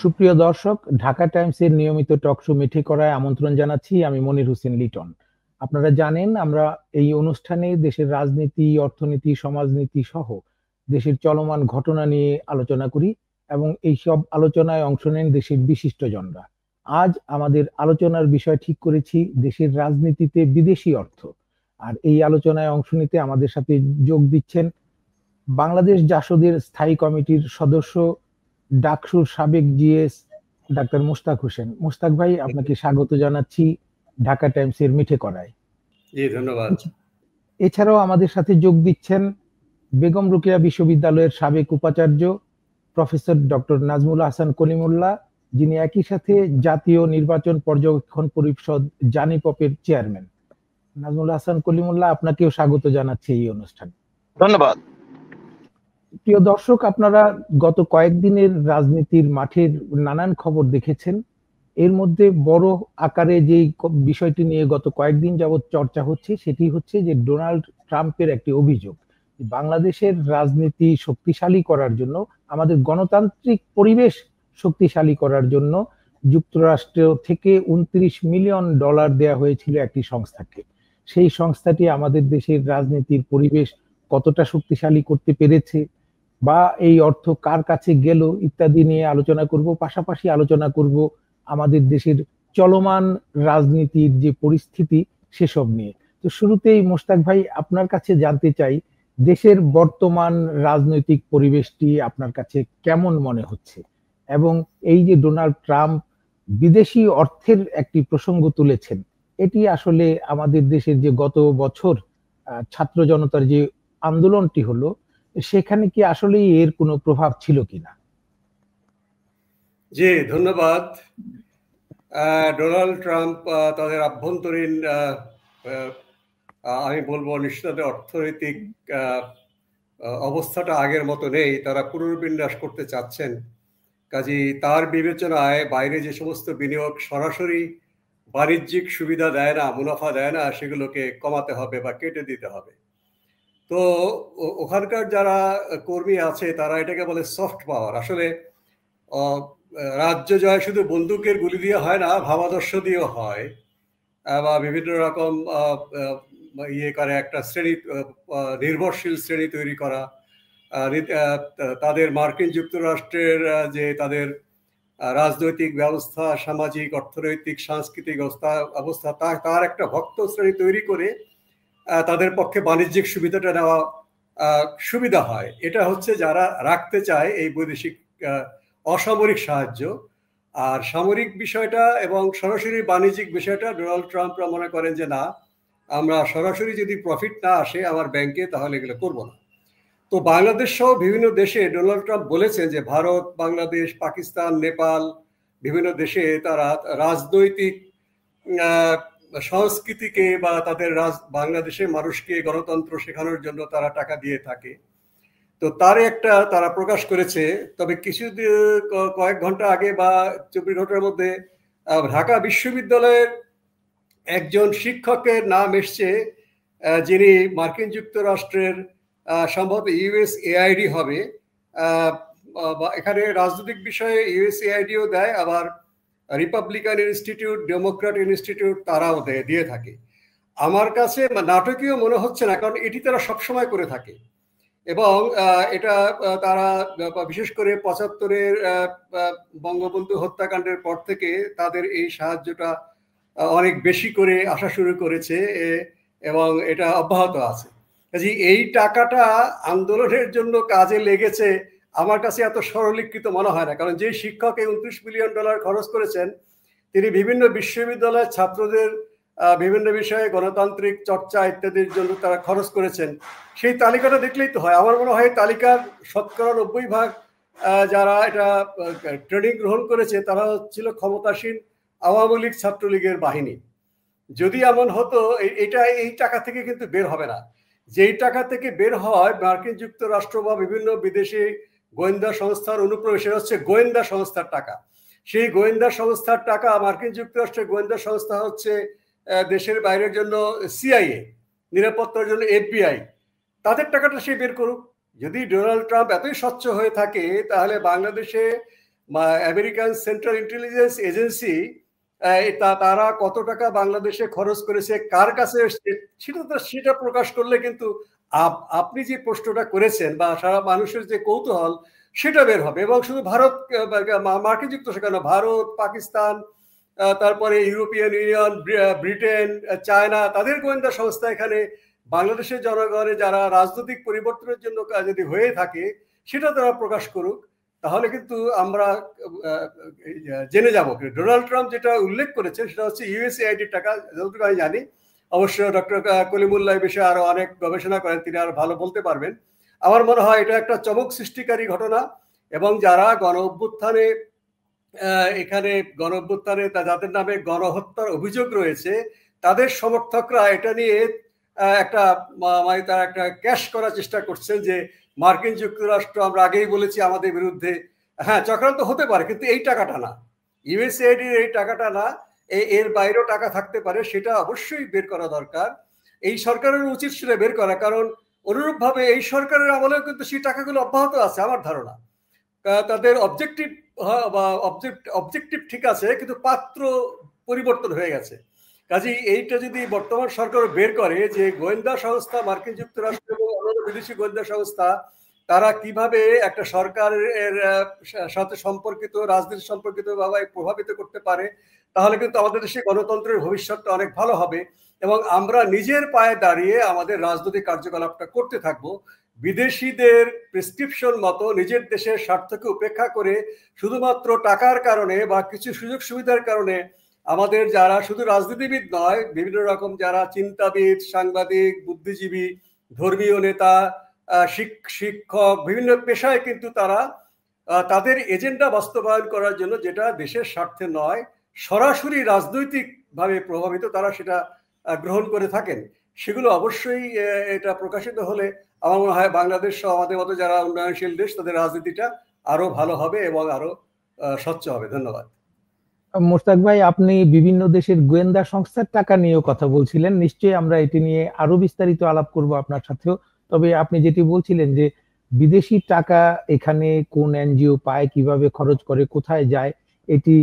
সুপ্রিয় দর্শক, ঢাকা টাইমসের নিয়মিত টক শো মিঠে করায় আমন্ত্রণ জানাচ্ছি। আমি মনির হোসেন লিটন। আপনারা জানেন আমরা এই অনুষ্ঠানে দেশের রাজনীতি, অর্থনীতি, সমাজনীতি সহ দেশের চলমান ঘটনা নিয়ে আলোচনা করি এবং এই সব আলোচনায় অংশ নেন দেশের বিশিষ্টজনরা। আজ আমাদের আলোচনার বিষয় ঠিক করেছি দেশের রাজনীতিতে বিদেশি অর্থ। আর এই আলোচনায় অংশ নিতে আমাদের সাথে যোগ দিচ্ছেন বাংলাদেশ জাসদের স্থায়ী কমিটির সদস্য, ডাকসুর সাবেক জিএস ডাক্তার মুশতাক হোসেন। মুশতাক ভাই, আপনাকে স্বাগত জানাচ্ছি ঢাকা টাইমসের মিঠে করায়। জি, ধন্যবাদ। এছাড়াও আমাদের সাথে যোগ দিচ্ছেন বেগম রোকেয়া বিশ্ববিদ্যালয়ের সাবেক উপাচার্য প্রফেসর ডক্টর নাজমুল হাসান কলিমুল্লাহ, যিনি একই সাথে জাতীয় নির্বাচন পর্যবেক্ষণ পরিষদ জানিপপের চেয়ারম্যান। নাজমুল হাসান কলিমুল্লাহ, আপনাকেও স্বাগত জানাচ্ছি এই অনুষ্ঠানে। ধন্যবাদ। প্রিয় দর্শক, আপনারা গত কয়েকদিনের রাজনীতির মাঠের নানান খবর দেখেছেন। এর মধ্যে বড় আকারে যে বিষয়টি নিয়ে গত কয়েকদিন যাবৎ চর্চা হচ্ছে সেটি হচ্ছে যে ডোনাল্ড ট্রাম্পের একটি অভিযোগ, বাংলাদেশের রাজনীতি শক্তিশালী করার জন্য, আমাদের গণতান্ত্রিক পরিবেশ শক্তিশালী করার জন্য যুক্তরাষ্ট্র থেকে $29 মিলিয়ন দেয়া হয়েছিল একটি সংস্থাকে। সেই সংস্থাটি আমাদের দেশের রাজনীতির পরিবেশ কতটা শক্তিশালী করতে পেরেছে বা এই অর্থ কার কাছে গেল ইত্যাদি নিয়ে আলোচনা করব। পাশাপাশি আলোচনা করব আমাদের দেশের চলমান রাজনীতির যে পরিস্থিতি সেসব নিয়ে। তো শুরুতেই মোশতাক ভাই, আপনার কাছে জানতে চাই দেশের বর্তমান রাজনৈতিক পরিবেশটি আপনার কাছে কেমন মনে হচ্ছে, এবং এই যে ডোনাল্ড ট্রাম্প বিদেশি অর্থের একটি প্রসঙ্গ তুলেছেন, এটি আসলে আমাদের দেশের যে গত বছর ছাত্র জনতার যে আন্দোলনটি হলো সেখানে কি আসলে এর কোনো প্রভাব ছিল কিনা? জি, ধন্যবাদ। ডোনাল্ড ট্রাম্প তাদের আভ্যন্তরীণ আমি বলবো নিশ্চিত অর্থনৈতিক অবস্থাটা আগের মতো নেই, তারা পুনর্বিন্যাস করতে চাচ্ছেন। কাজেই তার বিবেচনায় বাইরে যে সমস্ত বিনিয়োগ সরাসরি বাণিজ্যিক সুবিধা দেয় না, মুনাফা দেয় না, সেগুলোকে কমাতে হবে বা কেটে দিতে হবে। তো ওখানকার যারা কর্মী আছে তারা এটাকে বলে সফট পাওয়ার। আসলে রাজ্য জয় শুধু বন্দুকের গুলি দিয়ে হয় না, ভাবাদর্শ দিয়েও হয়, বা বিভিন্ন রকম ইয়ে করে একটা শ্রেণী, নির্ভরশীল শ্রেণী তৈরি করা, তাদের মার্কিন যুক্তরাষ্ট্রের যে তাদের রাজনৈতিক ব্যবস্থা, সামাজিক, অর্থনৈতিক, সাংস্কৃতিক অবস্থা তার একটা ভক্ত শ্রেণী তৈরি করে তাদের পক্ষে বাণিজ্যিক সুবিধাটা নেওয়া সুবিধা হয়। এটা হচ্ছে যারা রাখতে চায় এই বৈদেশিক অসামরিক সাহায্য। আর সামরিক বিষয়টা এবং সরাসরি বাণিজ্যিক বিষয়টা ডোনাল্ড ট্রাম্পরা মনে করেন যে না, আমরা সরাসরি যদি প্রফিট না আসে আমার ব্যাংকে তাহলে এগুলো করবো না। তো বাংলাদেশ সহ বিভিন্ন দেশে ডোনাল্ড ট্রাম্প বলেছেন যে ভারত, বাংলাদেশ, পাকিস্তান, নেপাল, বিভিন্ন দেশে তারা রাজনৈতিক সংস্কৃতিকে বা তাদের বাংলাদেশের মানুষকে গণতন্ত্র শেখানোর জন্য তারা টাকা দিয়ে থাকে। তো তার একটা তারা প্রকাশ করেছে। তবে কয়েক ঘন্টা আগে বা 24 ঘন্টার মধ্যে ঢাকা বিশ্ববিদ্যালয়ের একজন শিক্ষকের নাম এসছে, যিনি মার্কিন যুক্তরাষ্ট্রের সম্ভবত ইউএসএআইডি হবে, এখানে রাজনৈতিক বিষয়ে ইউএসএআইডিও দেয়, আবার রিপাবলিকান ইনস্টিটিউট, ডেমোক্র্যাট ইনস্টিটিউট তারাও দিয়ে থাকে। আমার কাছে নাটকীয় মনে হচ্ছে না, কারণ এটি তারা সবসময় করে থাকে এবং এটা তারা বিশেষ করে 75-এর বঙ্গবন্ধু হত্যাকাণ্ডের পর থেকে তাদের এই সাহায্যটা অনেক বেশি করে আসা শুরু করেছে এবং এটা অব্যাহত আছে। কাজে এই টাকাটা আন্দোলনের জন্য কাজে লেগেছে আমার কাছে এত সরলীকৃত মনে হয় না, কারণ যে শিক্ষক $29 মিলিয়ন খরচ করেছেন তিনি বিভিন্ন বিশ্ববিদ্যালয়ের ছাত্রদের বিভিন্ন বিষয়ে গণতান্ত্রিক চর্চা ইত্যাদির জন্য তারা খরচ করেছেন। সেই তালিকাটা দেখলেই তো হয়। আমার মনে হয় তালিকার 90% যারা এটা ট্রেনিং গ্রহণ করেছে তারা ছিল ক্ষমতাসীন আওয়ামী লীগ, ছাত্রলীগের বাহিনী। যদি এমন হতো, এই টাকা থেকে কিন্তু বের হবে না। যেই টাকা থেকে বের হয় মার্কিন যুক্তরাষ্ট্র বা বিভিন্ন বিদেশি গোয়েন্দা সংস্থার অনুপ্রবেশ, হচ্ছে গোয়েন্দা সংস্থার টাকা। সেই গোয়েন্দা সংস্থার টাকা, মার্কিন যুক্তরাষ্ট্রের গোয়েন্দা সংস্থা হচ্ছে দেশের বাইরের জন্য সিআইএ, নিরাপত্তার জন্য এফবিআই, তাদের টাকাটা সে বের করুক। যদি ডোনাল্ড ট্রাম্প এতই স্বচ্ছ হয়ে থাকে তাহলে বাংলাদেশে আমেরিকান সেন্ট্রাল ইন্টেলিজেন্স এজেন্সি তারা কত টাকা বাংলাদেশে খরচ করেছে, কার কাছে সেটা প্রকাশ করলে কিন্তু আপনি যে প্রশ্নটা করেছেন বা সারা মানুষের যে কৌতূহল সেটা বের হবে। এবং শুধু ভারত, মার্কিন যুক্তরাষ্ট্র কেন, ভারত, পাকিস্তান, তারপরে ইউরোপিয়ান ইউনিয়ন, ব্রিটেন, চায়না, তাদের গোয়েন্দা সংস্থা এখানে বাংলাদেশের জনগণের যারা রাজনৈতিক পরিবর্তনের জন্য যদি হয়ে থাকে সেটা তারা প্রকাশ করুক, তাহলে কিন্তু আমরা জেনে যাব। ডোনাল্ড ট্রাম্প যেটা উল্লেখ করেছে সেটা হচ্ছে ইউএসএআইডির টাকা, যতটুকু আমি জানি। অবশ্য ডক্টর কলিমুল্লাহ এই বিষয়ে আরো অনেক গবেষণা করেন, তিনি আরো ভালো বলতে পারবেন। আমার মনে হয় এটা একটা চমক সৃষ্টিকারী ঘটনা, এবং যারা গণ অভ্যুত্থানে যাদের নামে গণহত্যার অভিযোগ রয়েছে তাদের সমর্থকরা এটা নিয়ে তারা একটা ক্যাশ করার চেষ্টা করছেন যে মার্কিন যুক্তরাষ্ট্র, আমরা আগেই বলেছি, আমাদের বিরুদ্ধে। হ্যাঁ, চক্রান্ত হতে পারে, কিন্তু এই টাকাটা না, ইউএসএআইডির এই টাকাটা না, এর বাইরেও টাকা থাকতে পারে, সেটা অবশ্যই বের করা দরকার। এই সরকারের উচিত সেটা বের করা, কারণ অনুরূপভাবে এই সরকারের আমলেও কিন্তু সেই টাকাগুলো অব্যাহত আছে আমার ধারণা। তাদের অবজেক্টিভ ঠিক আছে, কিন্তু পাত্র পরিবর্তন হয়ে গেছে। কাজেই এইটা যদি বর্তমান সরকার বের করে যে গোয়েন্দা সংস্থা, মার্কিন যুক্তরাষ্ট্র এবং অন্যান্য বিদেশি গোয়েন্দা সংস্থা, তারা কিভাবে একটা সরকারের সাথে সম্পর্কিত, রাজনীতি সম্পর্কিত ভাবে প্রভাবিত করতে পারে, তাহলে কিন্তু আমাদের দেশে গণতন্ত্রের ভবিষ্যৎটা অনেক ভালো হবে এবং আমরা নিজের পায়ে দাঁড়িয়ে আমাদের রাজনৈতিক কার্যকলাপটা করতে থাকবো। বিদেশিদের প্রেসক্রিপশন মতো নিজের দেশের স্বার্থকে উপেক্ষা করে শুধুমাত্র টাকার কারণে বা কিছু সুযোগ সুবিধার কারণে আমাদের যারা শুধু রাজনীতিবিদ নয়, বিভিন্ন রকম যারা চিন্তাবিদ, সাংবাদিক, বুদ্ধিজীবী, ধর্মীয় নেতা, শিক্ষক, বিভিন্ন পেশায় কিন্তু তারা তাদের এজেন্ডা বাস্তবায়ন করার জন্য, যেটা দেশের স্বার্থে নয়, সরাসরি রাজনৈতিকভাবে প্রভাবিত, তারা সেটা গ্রহণ করে থাকেন। সেগুলো অবশ্যই এটা প্রকাশিত হলে আমার মনে হয় বাংলাদেশ সহ আমাদের মতো যারা উন্নয়নশীল দেশ, তাদের রাজনীতিটা আরো ভালো হবে এবং আরো স্বচ্ছ হবে। ধন্যবাদ। মোশতাক ভাই, আপনি বিভিন্ন দেশের গোয়েন্দা সংস্থার টাকা নিয়েও কথা বলছিলেন, নিশ্চয়ই আমরা এটি নিয়ে আরো বিস্তারিত আলাপ করব আপনার সাথেও। তবে আপনি যেটি বলছিলেন যে বিদেশি টাকা এখানে কোন এনজিও পায়, কিভাবে খরচ করে, কোথায় যায়, এটি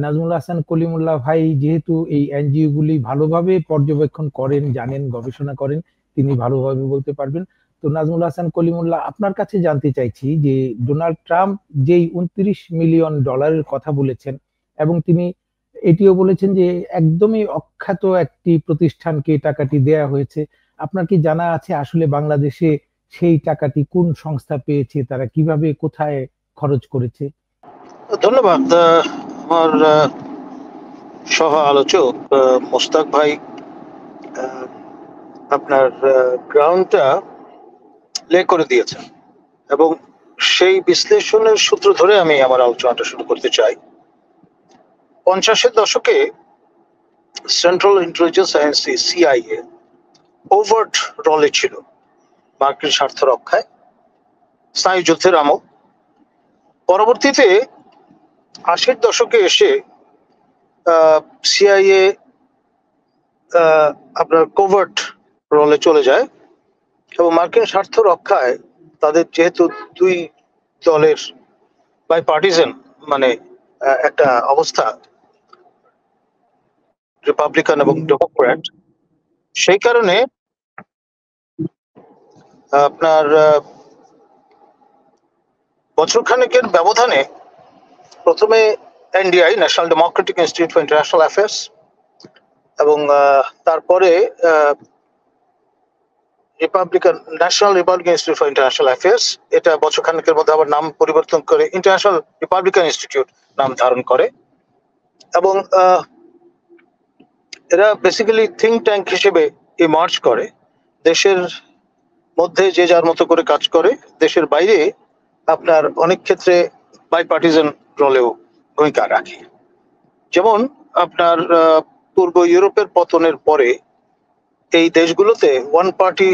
নাজমুল হাসান কলিমুল্লাহ ভাই যেহেতু এই এনজিও গুলি ভালোভাবে পর্যবেক্ষণ করেন, জানেন, গবেষণা করেন, তিনি ভালোভাবে বলতে পারবেন। তো নাজমুল হাসান কলিমুল্লাহ, আপনার কাছে জানতে চাইছি যে ডোনাল্ড ট্রাম্প যেই $29 মিলিয়ন কথা বলেছেন, এবং তিনি এটিও বলেছেন যে একদমই অখ্যাত একটি প্রতিষ্ঠানকে টাকাটি দেয়া হয়েছে, আপনার কি জানা আছে আসলে বাংলাদেশে সেই টাকাটি কোন সংস্থা পেয়েছে, তারা কিভাবে, কোথায় খরচ করেছে? ধন্যবাদ আমার সহ আলোচক মোশতাক ভাই, আপনার গ্রাউন্ডটা লে করে দিয়েছেন এবং সেই বিশ্লেষণের সূত্র ধরে আমি আমার আলোচনাটা শুরু করতে চাই। 50-এর দশকে central intelligence agency CIA overt role ছিল মার্কিন স্বার্থ রক্ষায়, স্নায়ুযুদ্ধের আমল। পরবর্তীতে 80-এর দশকে এসে সিআইএ আপনার কোভার্ট রলে চলে যায় এবং মার্কিন স্বার্থ রক্ষায় তাদের যেহেতু দুই দলের বাই পার্টিজান মানে একটা অবস্থা, রিপাবলিকান এবং ডেমোক্র্যাট, সেই কারণে আপনার বছরখানেকের ব্যবধানে প্রথমে NDI, national Democratic institute for international affairs, এবং তারপরে national Republican institute for international affairs, এটা বছরখানেকের মধ্যে আবার নাম পরিবর্তন করে ইন্টারন্যাশনাল রিপাবলিকান ইনস্টিটিউট নাম ধারণ করে। এবং এরা বেসিক্যালি থিঙ্ক ট্যাঙ্ক হিসেবে ইমার্জ করে, দেশের মধ্যে যে যার মতো করে কাজ করে, দেশের বাইরে আপনার অনেক ক্ষেত্রে বাইপার্টিজান রলেও ভূমিকা রাখে। যেমন আপনার পূর্ব ইউরোপের পতনের পরে এই দেশগুলোতে ওয়ান পার্টি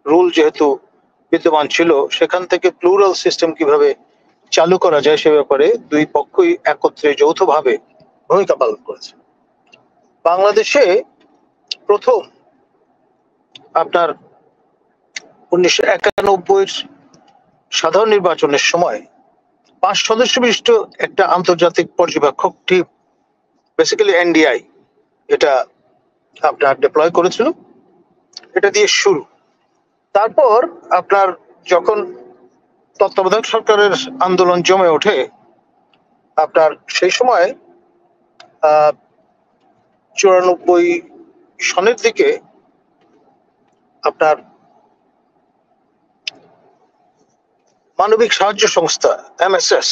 রুল যেহেতু বিদ্যমান ছিল, সেখান থেকে প্লুরাল সিস্টেম কিভাবে চালু করা যায় সে ব্যাপারে দুই পক্ষই একত্রে যৌথভাবে ভূমিকা পালন করেছে। বাংলাদেশে প্রথম আপনার 1991 সাধারণ নির্বাচনের সময় 5 সদস্য বিশিষ্ট একটা আন্তর্জাতিক পর্যবেক্ষক টিম, বেসিক্যালি এনডিআই, এটা আপনার ডিপ্লয় করেছিল। এটা দিয়ে শুরু। তারপর আপনার যখন তত্ত্বাবধায়ক সরকারের আন্দোলন জমে ওঠে, আপনার সেই সময় 94 সনের দিকে আপনার মানবিক সাহায্য সংস্থা MSS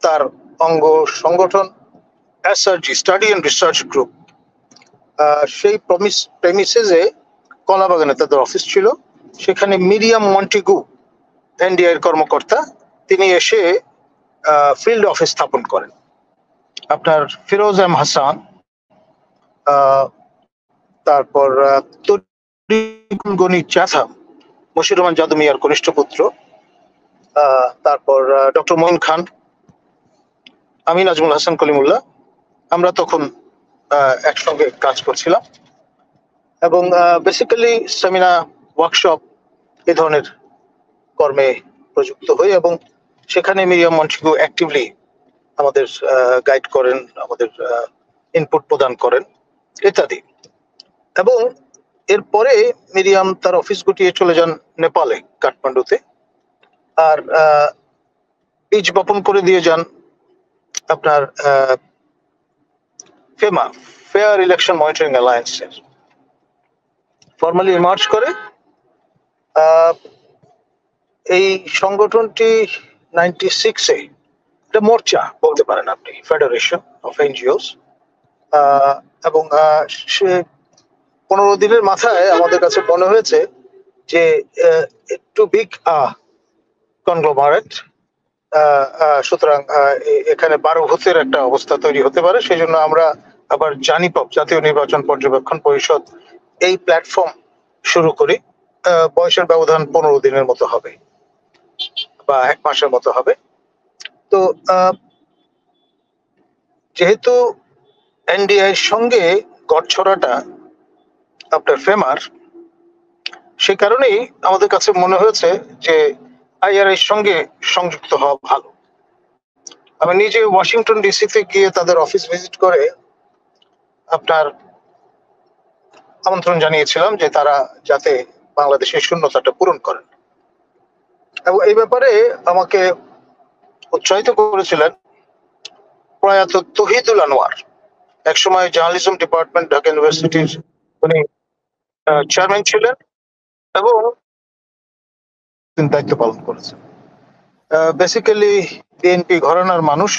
তার অঙ্গ সংগঠন SRG, study and research group, সেই প্রেমিসেসে কলাবাগানে তাদের অফিস ছিল। সেখানে মিরিয়াম মন্টিগু, এনডিআই এর কর্মকর্তা, তিনি এসে ফিল্ড অফিস স্থাপন করেন। আপনার ফিরোজ এম হাসান, তারপর গণি চাথা, মশির রহমান জাদু মিয়ার কনিষ্ঠ পুত্র, তারপর ডক্টর মঈন খান, আমি নাজমুল হাসান কলিমুল্লাহ, আমরা তখন একসঙ্গে কাজ করছিলাম এবং বেসিক্যালি সেমিনার, ওয়ার্কশপ এ ধরনের কর্মে প্রযুক্ত হই এবং সেখানে মিরিয়াম মন্টিগু অ্যাক্টিভলি আমাদের গাইড করেন, আমাদের ইনপুট প্রদান করেন ইত্যাদি। এবং এরপরে মিরিয়াম তার অফিস গুটিয়ে চলে যান নেপালে, কাঠমান্ডুতে, আর বীজ বপন করে দিয়ে যান আপনার ফেমা, ফেয়ার ইলেকশন মনিটরিং অ্যালায়েন্সের, ফর্মালি ইমার্জ করে। এই সংগঠনটি 96-এ এটা মোর্চা বলতে পারেন আপনি, ফেডারেশন অফ এনজিওস, এবং সে 15 দিনের মাথায় আমাদের কাছে মনে হয়েছে যে একটু বিগ কনগ্লোমারেট, সুতরাং এখানে 12 ভূতের একটা অবস্থা তৈরি হতে পারে। সেই জন্য আমরা আবার জানিপব, জাতীয় নির্বাচন পর্যবেক্ষণ পরিষদ, এই প্ল্যাটফর্ম শুরু করি। বয়সের ব্যবধান 15 দিনের মতো হবে বা 1 মাসের মতো হবে। তো যেহেতু এনডিআই এর সঙ্গে গড়ছড়াটা আপনার ফেমার, সে কারণেই আমাদের কাছে মনে হয়েছে যে আইআরআই এর সঙ্গে সংযুক্ত হওয়া ভালো। আমি নিজে ওয়াশিংটন ডিসিতে গিয়ে তাদের অফিস ভিজিট করে আপনার আমন্ত্রণ জানিয়েছিলাম যে তারা যাতে বাংলাদেশের শূন্যতাটা পূরণ করেন, এবং এই ব্যাপারে আমাকে উৎসাহিত করেছিলেন প্রয়াত তহিদুল আনোয়ার, একসময় জার্নালিজম ডিপার্টমেন্ট ঢাকা ইউনিভার্সিটির উনি চেয়ারম্যান ছিলেন এবং তিনি দায়িত্ব পালন করেছেন। বেসিক্যালি বিএনপি ঘরানার মানুষ,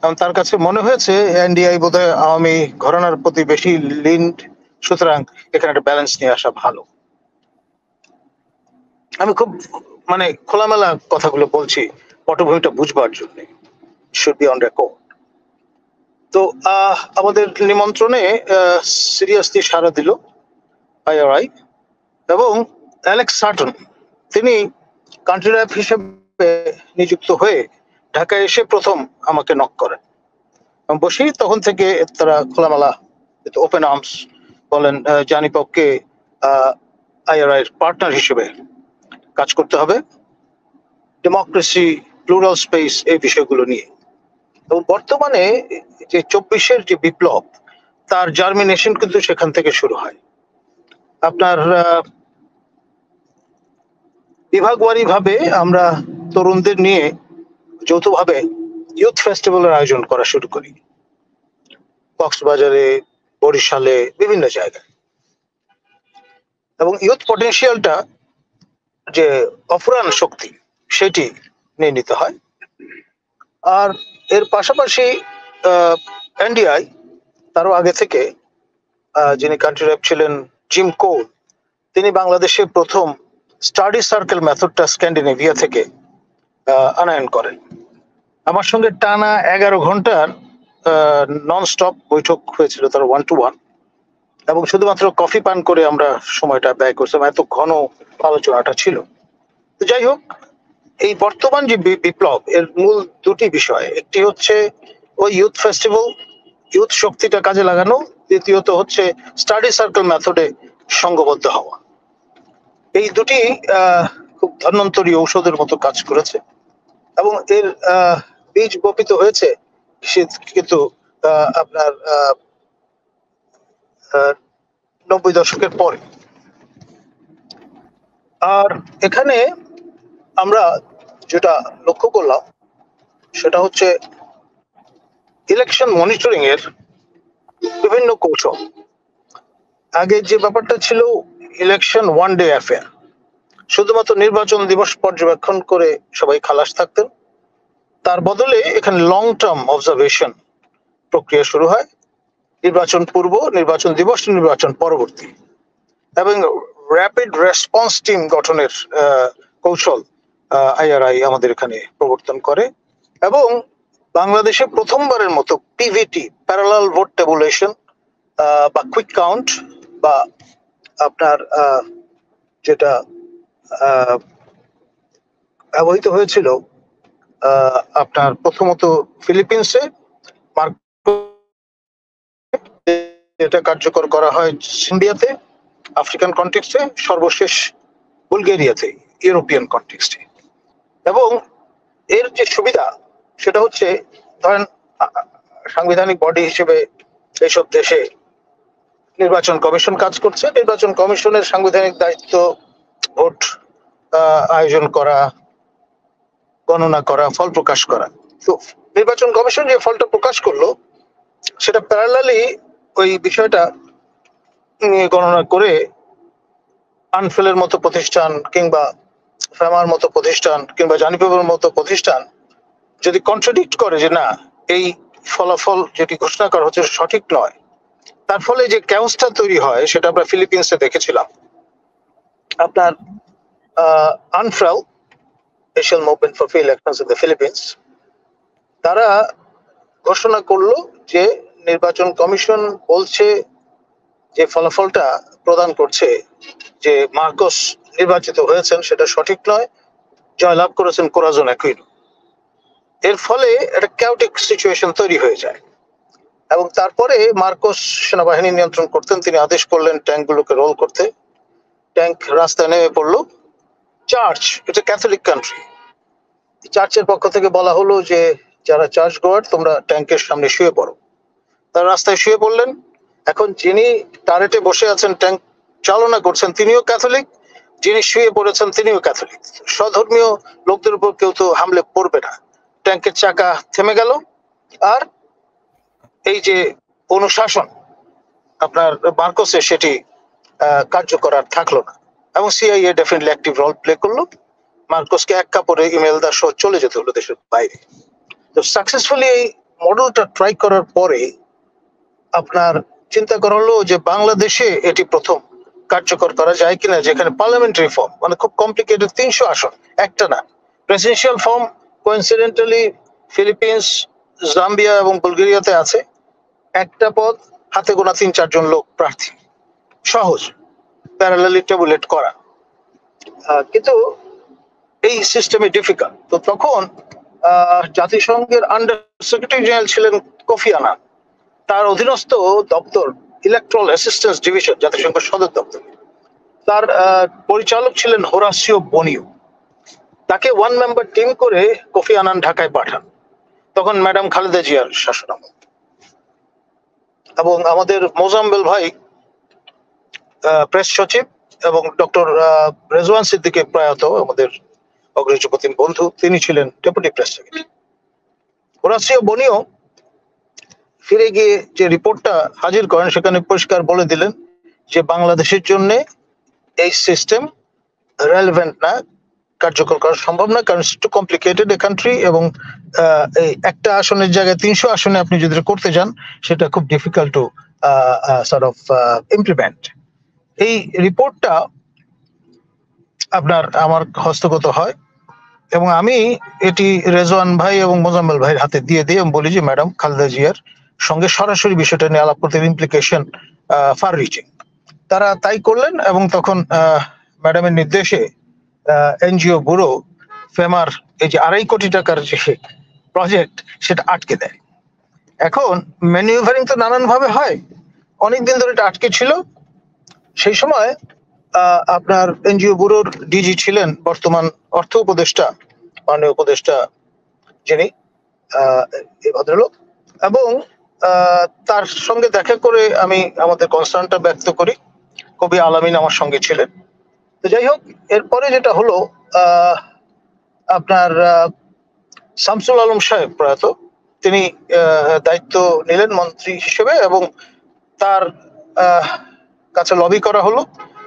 এবং তার কাছে মনে হয়েছে এনডিআই বোধহয় আওয়ামী ঘরানার প্রতি বেশি লিন্ড, সুতরাং এখানে একটা ব্যালেন্স নিয়ে আসা ভালো। আমি খুব খোলামেলা কথাগুলো বলছি পটভূমিটা বুঝবার জন্য, শুড বি অন রেকর্ড। তো আমাদের নিমন্ত্রণে সিরিয়াসলি সাড়া দিল আইআরআই, এবং অ্যালেক্স সাটন, তিনি কান্ট্রি রেপ হিসেবে নিযুক্ত হয়ে ঢাকায় এসে প্রথম আমাকে নক করেন। বসি, তখন থেকে তারা খোলামেলা ওপেন আর্মস বলেন জানিপবকে আইআরআই এর পার্টনার হিসেবে কাজ করতে হবে, ডেমোক্রেসি, প্লুরাল স্পেস, এই বিষয়গুলো নিয়ে। এবং বর্তমানে যে 24-এর যে বিপ্লব, তার জার্মিনেশন কিন্তু সেখান থেকে শুরু হয়। আপনার বিভাগওয়ারি ভাবে আমরা তরুণদের নিয়ে যৌথভাবে ইউথ ফেস্টিভ্যালের আয়োজন করা শুরু করি, কক্সবাজারে, বরিশালে, বিভিন্ন জায়গায়। এবং ইউথ পটেনশিয়ালটা যে অফুরান শক্তি, সেটি নিয়ে নিতে হয়। আর এর পাশাপাশি এনডিআই তারও আগে থেকে, যিনি কান্ট্রি রেপ ছিলেন জিম কোল, তিনি বাংলাদেশে প্রথম স্টাডি সার্কেল মেথডটা স্ক্যান্ডিনেভিয়া থেকে আনয়ন করেন। আমার সঙ্গে টানা 11 ঘন্টার নন স্টপ বৈঠক হয়েছিল, তার 1-to-1, এবং শুধুমাত্র কফি পান করে আমরা সময়টা ব্যয় করছিলাম, এত ঘন আলোচনাটা ছিল। তো যাই হোক, এই বর্তমান যে বিপ্লব, এর মূল দুটি বিষয়, একটি হচ্ছে ওই ইউথ ফেস্টিভ্যাল, ইউথ শক্তিটা কাজে লাগানো, দ্বিতীয়ত হচ্ছে স্টাডি সার্কেল মেথডে সংঘবদ্ধ হওয়া। এই দুটি খুব ধন্বন্তরী ঔষধের মতো কাজ করেছে, এবং এর বীজ বপিত হয়েছে কিন্তু আপনার 90 দশকের পরে। আর এখানে আমরা যেটা লক্ষ্য করলাম সেটা হচ্ছে ইলেকশন মনিটরিং এর বিভিন্ন কৌশল। আগে যে ব্যাপারটা ছিল ইলেকশন ওয়ান ডে অ্যাফেয়ার, শুধুমাত্র নির্বাচন দিবস পর্যবেক্ষণ করে সবাই খালাস থাকতেন। তার বদলে এখানে লং টার্ম অবজারভেশন প্রক্রিয়া শুরু হয়, নির্বাচন পূর্ব, নির্বাচন দিবস, নির্বাচন পরবর্তী, এবং র্যাপিড রেসপন্স টিম গঠনের কৌশল আইআরআই আমাদের এখানে প্রবর্তন করে। এবং বাংলাদেশে প্রথমবারের মতো পিভিটি, প্যারালাল ভোট ট্যাবুলেশন বা কুইক কাউন্ট বা আপনার যেটা ব্যবহৃত হয়েছিল আপনার প্রথমত ফিলিপিন্সে, এটা কার্যকর করা হয় ইন্ডিয়াতে, আফ্রিকান কনটেক্সটে, সর্বশেষ বুলগেরিয়াতে, ইউরোপিয়ান কনটেক্সটে। এবং এর যে সুবিধা সেটা হচ্ছে, ধরেন সাংবিধানিক বডি হিসেবে এইসব দেশে নির্বাচন কমিশন কাজ করছে। নির্বাচন কমিশনের সাংবিধানিক দায়িত্ব ভোট আয়োজন করা, গণনা করা, ফল প্রকাশ করা। তো নির্বাচন কমিশন যে ফলটা প্রকাশ করলো সেটা প্যারালালি ওই বিষয়টা নিয়ে গণনা করে আনফেলের মতো প্রতিষ্ঠান কিংবা ফেমার মতো প্রতিষ্ঠান কিংবা জানিপেবের মতো প্রতিষ্ঠান যদি কন্ট্রাডিক্ট করে যে না, এই ফলাফল যেটি ঘোষণা করা হচ্ছে সঠিক নয়, তার ফলে যে ক্যাওসটা তৈরি হয় সেটা আমরা ফিলিপিন্সে দেখেছিলাম। আপনার ANFREL, Asian movement for free elections in the Philippines, তারা ঘোষণা করলো যে নির্বাচন কমিশন বলছে যে ফলাফলটা প্রদান করছে যে মার্কোস নির্বাচিত হয়েছেন সেটা সঠিক নয়, জয়লাভ করেছেন কোরাজন অ্যাকুইনো। এর ফলে একটা ক্যাওটিক সিচুয়েশন তৈরি হয়ে যায়। এবং তারপরে মার্কোস সেনাবাহিনী নিয়ন্ত্রণ করতেন, তিনি আদেশ করলেন ট্যাঙ্কগুলোকে রোল করতে। ট্যাঙ্ক রাস্তায় নেমে পড়লো। চার্চ, এটা ক্যাথলিক কান্ট্রি, চার্চের পক্ষ থেকে বলা হলো যে যারা চার্চ গোয়ার তোমরা ট্যাঙ্কের সামনে শুয়ে পড়ো। তারা রাস্তায় শুয়ে পড়লেন। এখন যিনি টারেটে বসে আছেন, ট্যাঙ্ক চালনা করছেন, তিনিও ক্যাথলিক, যিনি শুয়ে পড়েছেন তিনিও ক্যাথলিক। স্বধর্মীয় লোকদের উপর কেউ তো হামলে পড়বে না। ট্যাঙ্কের চাকা থেমে গেল। আর এই যে অনুশাসন আপনার মার্কোসে, সেটি কার্যকর আর থাকলো না। এবং CIA definitely active role play করলো। মার্কোসকে এক কাপড়ে ইমেলদার সহ চলে যেতে হলো দেশের বাইরে। তো সাকসেসফুলি এই মডেলটা ট্রাই করার পরে আপনার চিন্তা করা হলো যে বাংলাদেশে এটি প্রথম কার্যকর করা যায় কিনা, যেখানে পার্লামেন্টারি ফর্ম, মানে খুব কমপ্লিকেটেড, 300 আসন, একটা না। Presidential form coincidentally Philippines, Zambia এবং বুলগেরিয়াতে আছে। একটা পদ, হাতে গোনা 3-4 জন লোক প্রার্থী, সহজ প্যারালালি ট্যাবুলেট করা। কিন্তু এই সিস্টেমে ডিফিকাল্ট। তো তখন জাতিসংঘের আন্ডার সেক্রেটারি জেনারেল ছিলেন কোফি আনান। তার অধীনস্থ দপ্তর ইলেকট্রাল অ্যাসিস্ট্যান্স ডিভিশন, জাতিসংঘ সদর দপ্তর, তার পরিচালক ছিলেন হোরাসিও বনিও। তাকে 1 মেম্বার টিম করে কোফি আনান ঢাকায় পাঠান। তখন ম্যাডাম খালেদা জিয়ার শাসনামল। এবং আমাদের মোজাম্মেল ভাই প্রেস সচিব, এবং ডক্টর রেজওয়ান সিদ্দিকী প্রয়াত আমাদের অগ্রজপতি বন্ধু, তিনি ছিলেন ডেপুটি প্রেস সেক্রেটারি। হোরাসিও বনিও ফিরে গিয়ে যে রিপোর্টটা হাজির করেন সেখানে পরিষ্কার বলে দিলেন যে বাংলাদেশের জন্য এই সিস্টেম রেলেভেন্ট না, কার্যকর করা সম্ভব না, কারণ টু কমপ্লিকেটেড এ কান্ট্রি। এবং এই একটা আসনের জায়গায় 300 আসনে আপনি যদি করতে যান সেটা খুব difficult to sort of implement. এই রিপোর্টটা আপনার আমার হস্তগত হয় এবং আমি এটি রেজওয়ান ভাই এবং মোজাম্মেল ভাইয়ের হাতে দিয়ে বলি যে ম্যাডাম খালেদা জিয়ার সঙ্গে সরাসরি বিষয়টা নিয়ে আলাপ করতে, ইমপ্লিকেশন ফার রিচিং। তারা তাই করলেন এবং তখন ম্যাডামের নির্দেশে এনজিও ব্যুরো ফেমার এই যে 2.5 কোটি টাকার যে প্রজেক্ট সেটা আটকে দেয়। এখন ম্যানিউভারিং তো নানান ভাবে হয়, অনেকদিন ধরে এটা আটকে ছিল। সেই সময় আপনার এনজিও ব্যুরোর ডিজি ছিলেন বর্তমান অর্থ উপদেষ্টা, মাননীয় উপদেষ্টা যিনি এই ভদ্রলোক, এবং তার সঙ্গে দেখা করে আমি আমাদের কনসার্নটা ব্যক্ত করি। কবি আলামিন আমার সঙ্গে ছিলেন। তো যাই হোক, এরপরে যেটা হলো, আপনার শামসুল আলম সাহেব প্রয়াত, তিনি দায়িত্ব নিলেন মন্ত্রী হিসেবে, এবং তার কাছে লবি করা হলো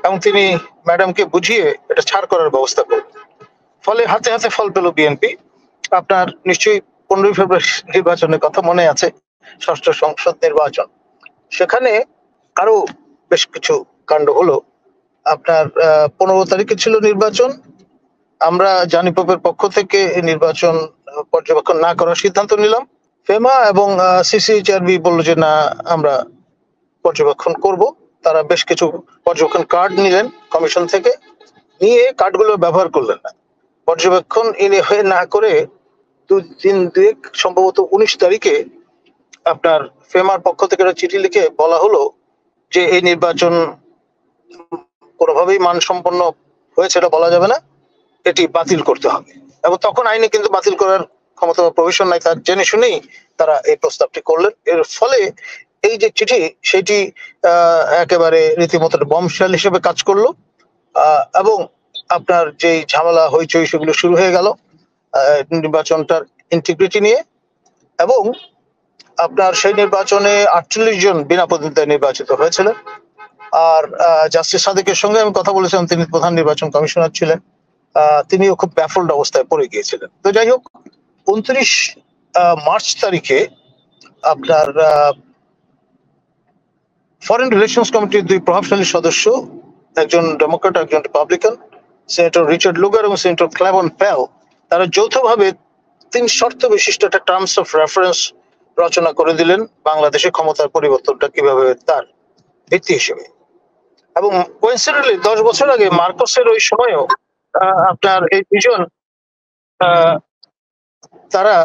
এবং তিনি ম্যাডামকে বুঝিয়ে এটা ছাড় করার ব্যবস্থা করলেন। ফলে হাতে হাতে ফল পেল বিএনপি। আপনার নিশ্চয়ই 15 ফেব্রুয়ারি নির্বাচনের কথা মনে আছে, ষষ্ঠ সংসদ নির্বাচন। সেখানে আরো বেশ কিছু কাণ্ড হলো। আপনার 15 তারিখে ছিল নির্বাচন। আমরা জানিপোপের পক্ষ থেকে নির্বাচন পর্যবেক্ষণ না করার সিদ্ধান্ত নিলাম। ফেমা এবং সিসিএইচআরবি বললো যে না, আমরা পর্যবেক্ষণ করব। তারা বেশ কিছু পর্যবেক্ষণ কার্ড নিলেন কমিশন থেকে, নিয়ে কার্ডগুলো ব্যবহার করলেন না। পর্যবেক্ষণ হয়ে না করে দিন দুয়েক, সম্ভবত 19 তারিখে আপনার ফেমার পক্ষ থেকে একটা চিঠি লিখে বলা হলো যে এই নির্বাচন কোনোভাবেই মানসম্পন্ন হয়েছে এটা বলা যাবে না, এটি বাতিল করতে হবে। এবং তখন আইনে কিন্তু বাতিল করার ক্ষমতা বা প্রভিশন নাই, তার জেনে শুনেই তারা এই প্রস্তাবটি করলেন। এর ফলে এই যে চিঠি, সেটি একেবারে রীতিমতো বমশেল হিসেবে কাজ করলো, এবং আপনার যেই ঝামেলা হইচই সেগুলো শুরু হয়ে গেল নির্বাচনটার ইন্টিগ্রিটি নিয়ে। এবং আপনার সেই নির্বাচনে 48 জন বিনা প্রতিদ্বন্দ্বিতায় নির্বাচিত হয়েছিলেন। আর জাস্টিস সাদিকের সঙ্গে আমি কথা বলেছিলাম, তিনি প্রধান নির্বাচন কমিশনার ছিলেন। তিনিও খুব ব্যাফল্ড অবস্থায় পড়ে গিয়েছিলেন। তো যাই হোক, 29 মার্চ তারিখে আপনার ফরেন রিলেশনস কমিটির 2 প্রভাবশালী সদস্য, একজন ডেমোক্রেট একজন রিপাবলিকান, সেনেটর রিচার্ড লুগার এবং সেনেটর ক্লেভন পেল, তারা যৌথভাবে 3 শর্ত বিশিষ্ট একটা টার্মস অফ রেফারেন্স রচনা করে দিলেন বাংলাদেশে ক্ষমতার পরিবর্তনটা কিভাবে তার ভিত্তি হিসেবে। এবং কোইন্সিডেন্টলি 10 বছর আগে মার্কোসের ওই সময়ও আপনার এই দুজন তারা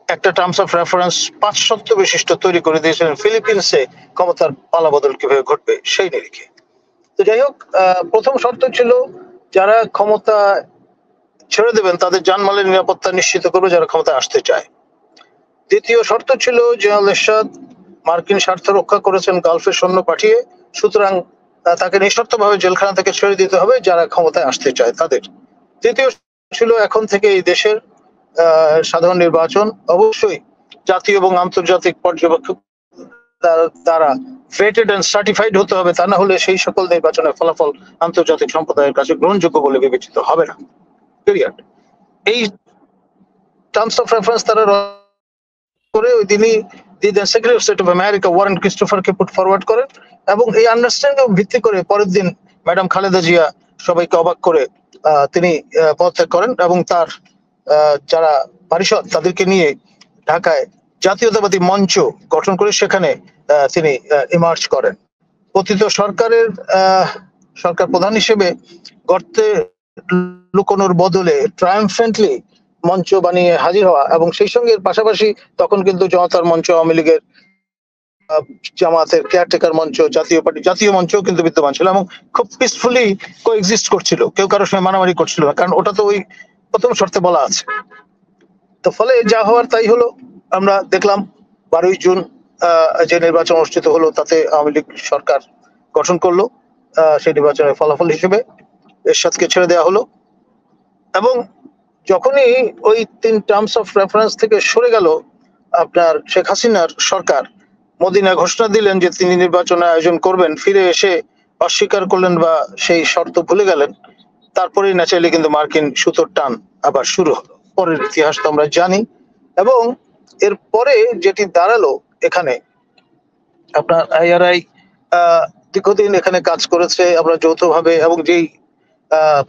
একটা টার্মস অফ রেফারেন্স 5 শর্ত বিশিষ্ট তৈরি করে দিয়েছিলেন ফিলিপিন্সে ক্ষমতার পালাবদল কিভাবে ঘটবে সেই নিরিখে। তো যাই হোক, প্রথম শর্ত ছিল যারা ক্ষমতা ছেড়ে দেবেন তাদের জানমালের নিরাপত্তা নিশ্চিত করবে যারা ক্ষমতায় আসতে চায়। দ্বিতীয় শর্ত ছিল জেনারেল এরশাদ মার্কিন স্বার্থ রক্ষা করেছেন গালফে সৈন্য পাঠিয়ে, সুতরাং তাকে নিঃশর্তভাবে জেলখানা থেকে ছেড়ে দিতে হবে যারা ক্ষমতায় আসতে চায় তাদের। তৃতীয় ছিল এখন থেকে এই দেশের সাধারণ নির্বাচন অবশ্যই জাতীয় এবং আন্তর্জাতিক পর্যবেক্ষক দ্বারা ভেটেড এন্ড সার্টিফাইড হতে হবে, তা না হলে সেই সকল নির্বাচনের ফলাফল আন্তর্জাতিক সম্প্রদায়ের কাছে গ্রহণযোগ্য বলে বিবেচিত হবে না। পিরিয়ড। এই টার্মস অফ রেফারেন্স তারা করে ওই দিনই secretary of state of America Warren ক্রিস্টোফারকে পুট ফরওয়ার্ড করেন, এবং এই আন্ডারস্ট্যান্ডিং ভিত্তি করে পরের দিন ম্যাডাম খালেদা জিয়া সবাইকে অবাক করে তিনি পদত্যাগ করেন, এবং তার যারা পারিষদ তাদেরকে নিয়ে ঢাকায় জাতীয়তাবাদী মঞ্চ গঠন করে সেখানে তিনি ইমার্জ করেন। পতিত সরকারের সরকার প্রধান হিসেবে গর্তে লুকোনোর বদলে ট্রায়াম্ফেন্টলি মঞ্চ বানিয়ে হাজির হওয়া, এবং সেই সঙ্গে পাশাপাশি তখন কিন্তু জনতার মঞ্চ, আওয়ামী লীগের, জামাতের কেয়ারটেকার মঞ্চ, জাতীয় পার্টি, জাতীয় মঞ্চ কিন্তু বিদ্যমান ছিল এবং খুব পিসফুলি কোএক্সিস্ট করছিল, কেউ কারোর সঙ্গে মারামারি করছিল না, কারণ ওটা তো ওই প্রথম শর্তে বলা আছে। তো ফলে যা হওয়ার তাই হলো। আমরা দেখলাম 12ই জুন যে নির্বাচন অনুষ্ঠিত হলো তাতে আওয়ামী লীগ সরকার গঠন করলো। সেই নির্বাচনের ফলাফল হিসেবে এরশাদকে ছেড়ে দেওয়া হলো, এবং যখনই ওই 3 টার্মস অফ রেফারেন্স থেকে সরে গেল আপনার শেখ হাসিনার সরকার, মদিনা ঘোষণা দিলেন যে তিনি নির্বাচনের আয়োজন করবেন, ফিরে এসে অস্বীকার করলেন বা সেই শর্ত ভুলে গেলেন। তারপরেই ন্যাচারালি কিন্তু মার্কিন সুতোর টান আবার শুরু হলো। পরের ইতিহাস তো আমরা জানি। এবং এরপরে যেটি দাঁড়ালো, এখানে আপনার আইআরআই দীর্ঘদিন এখানে কাজ করেছে, আমরা যৌথভাবে, এবং যেই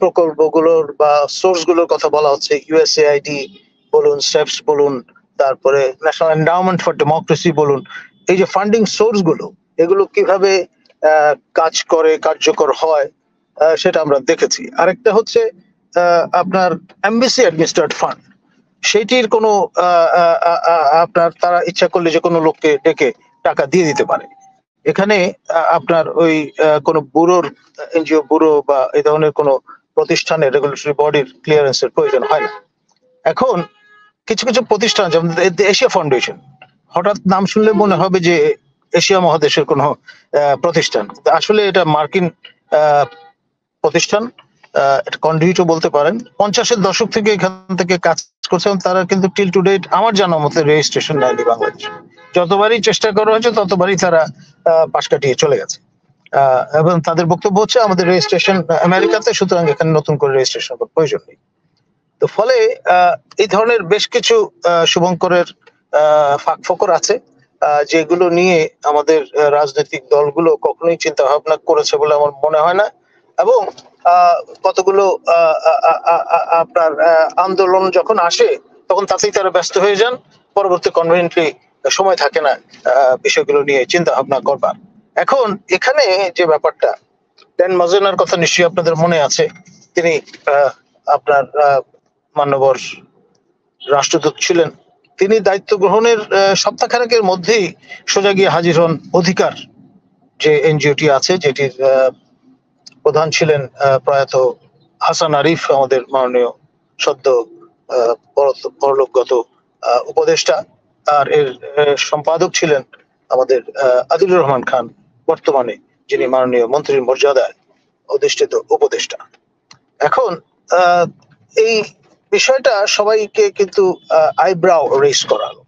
প্রকল্পগুলোর বা সোর্স গুলোর কথা বলা হচ্ছে, ইউএসএআইডি বলুন, স্টেপস বলুন, তারপরে ন্যাশনাল এন্ডাওমেন্ট ফর ডেমোক্রেসি বলুন, এই যে ফান্ডিং সোর্স গুলো, এগুলো কিভাবে কাজ করে, কার্যকর হয়, সেটা আমরা দেখেছি। আরেকটা হচ্ছে আপনার এমবিসি অ্যাডমিনিস্ট্রেটেড ফান্ড, সেইটির কোনো আপনার তারা ইচ্ছা করলে যে কোনো লোককে ডেকে টাকা দিয়ে দিতে পারে। এখানে আপনার ওই কোনো ব্যুরোর, এনজিও ব্যুরো বা এই ধরনের কোনো প্রতিষ্ঠানের রেগুলেটরি বডির ক্লিয়ারেন্সের প্রয়োজন হয় না। এখন কিছু কিছু প্রতিষ্ঠান যেমন এশিয়া ফাউন্ডেশন, হঠাৎ নাম শুনলে মনে হবে যে এশিয়া মহাদেশের কোন প্রতিষ্ঠান, আসলে এটা মার্কিন প্রতিষ্ঠান, এটা কন্ডুইটও বলতে পারেন। 50-এর দশক থেকে এখান থেকে কাজ করছে, তারা কিন্তু টিল টু ডেট আমার জানা মতে রেজিস্ট্রেশন নেয়নি বাংলাদেশে। যতবারই চেষ্টা করা হয়েছে ততবারই তারা পাশ কাটিয়ে চলে গেছে, এবং তাদের বক্তব্য হচ্ছে আমাদের রেজিস্ট্রেশন আমেরিকাতে, সুতরাং এখানে নতুন করে রেজিস্ট্রেশন করার প্রয়োজন নেই। তো ফলে এই ধরনের বেশ কিছু শুভঙ্করের ফাঁক ফোকর আছে, যেগুলো নিয়ে আমাদের রাজনৈতিক দলগুলো কখনোই চিন্তা ভাবনা করেছে বলে আমার মনে হয় না। এবং কতগুলো আপনার আন্দোলন যখন আসে তখন তাতেই তারা ব্যস্ত হয়ে যান, পরবর্তী কনভেনিয়েন্টলি সময় থাকে না বিষয়গুলো নিয়ে চিন্তা ভাবনা করবার। এখন এখানে যে ব্যাপারটা, ড্যান মাজেনার কথা নিশ্চয়ই আপনাদের মনে আছে, তিনি আপনার মান্যবর রাষ্ট্রদূত ছিলেন। তিনি দায়িত্ব গ্রহণের সপ্তাহখানেকের মধ্যেই সোজা গিয়ে হাজির হন অধিকার যে এনজিওটি আছে, যেটির প্রধান ছিলেন প্রয়াত হাসান আরিফ, আমাদের মাননীয় সদ্য পরলোকগত উপদেষ্টা, আর এর সম্পাদক ছিলেন আমাদের আদিলুর রহমান খান, বর্তমানে যিনি মাননীয় মন্ত্রীর মর্যাদায় অধিষ্ঠিত উপদেষ্টা। এখন এই বিষয়টা সবাইকে কিন্তু আইব্রাও রেজ করালো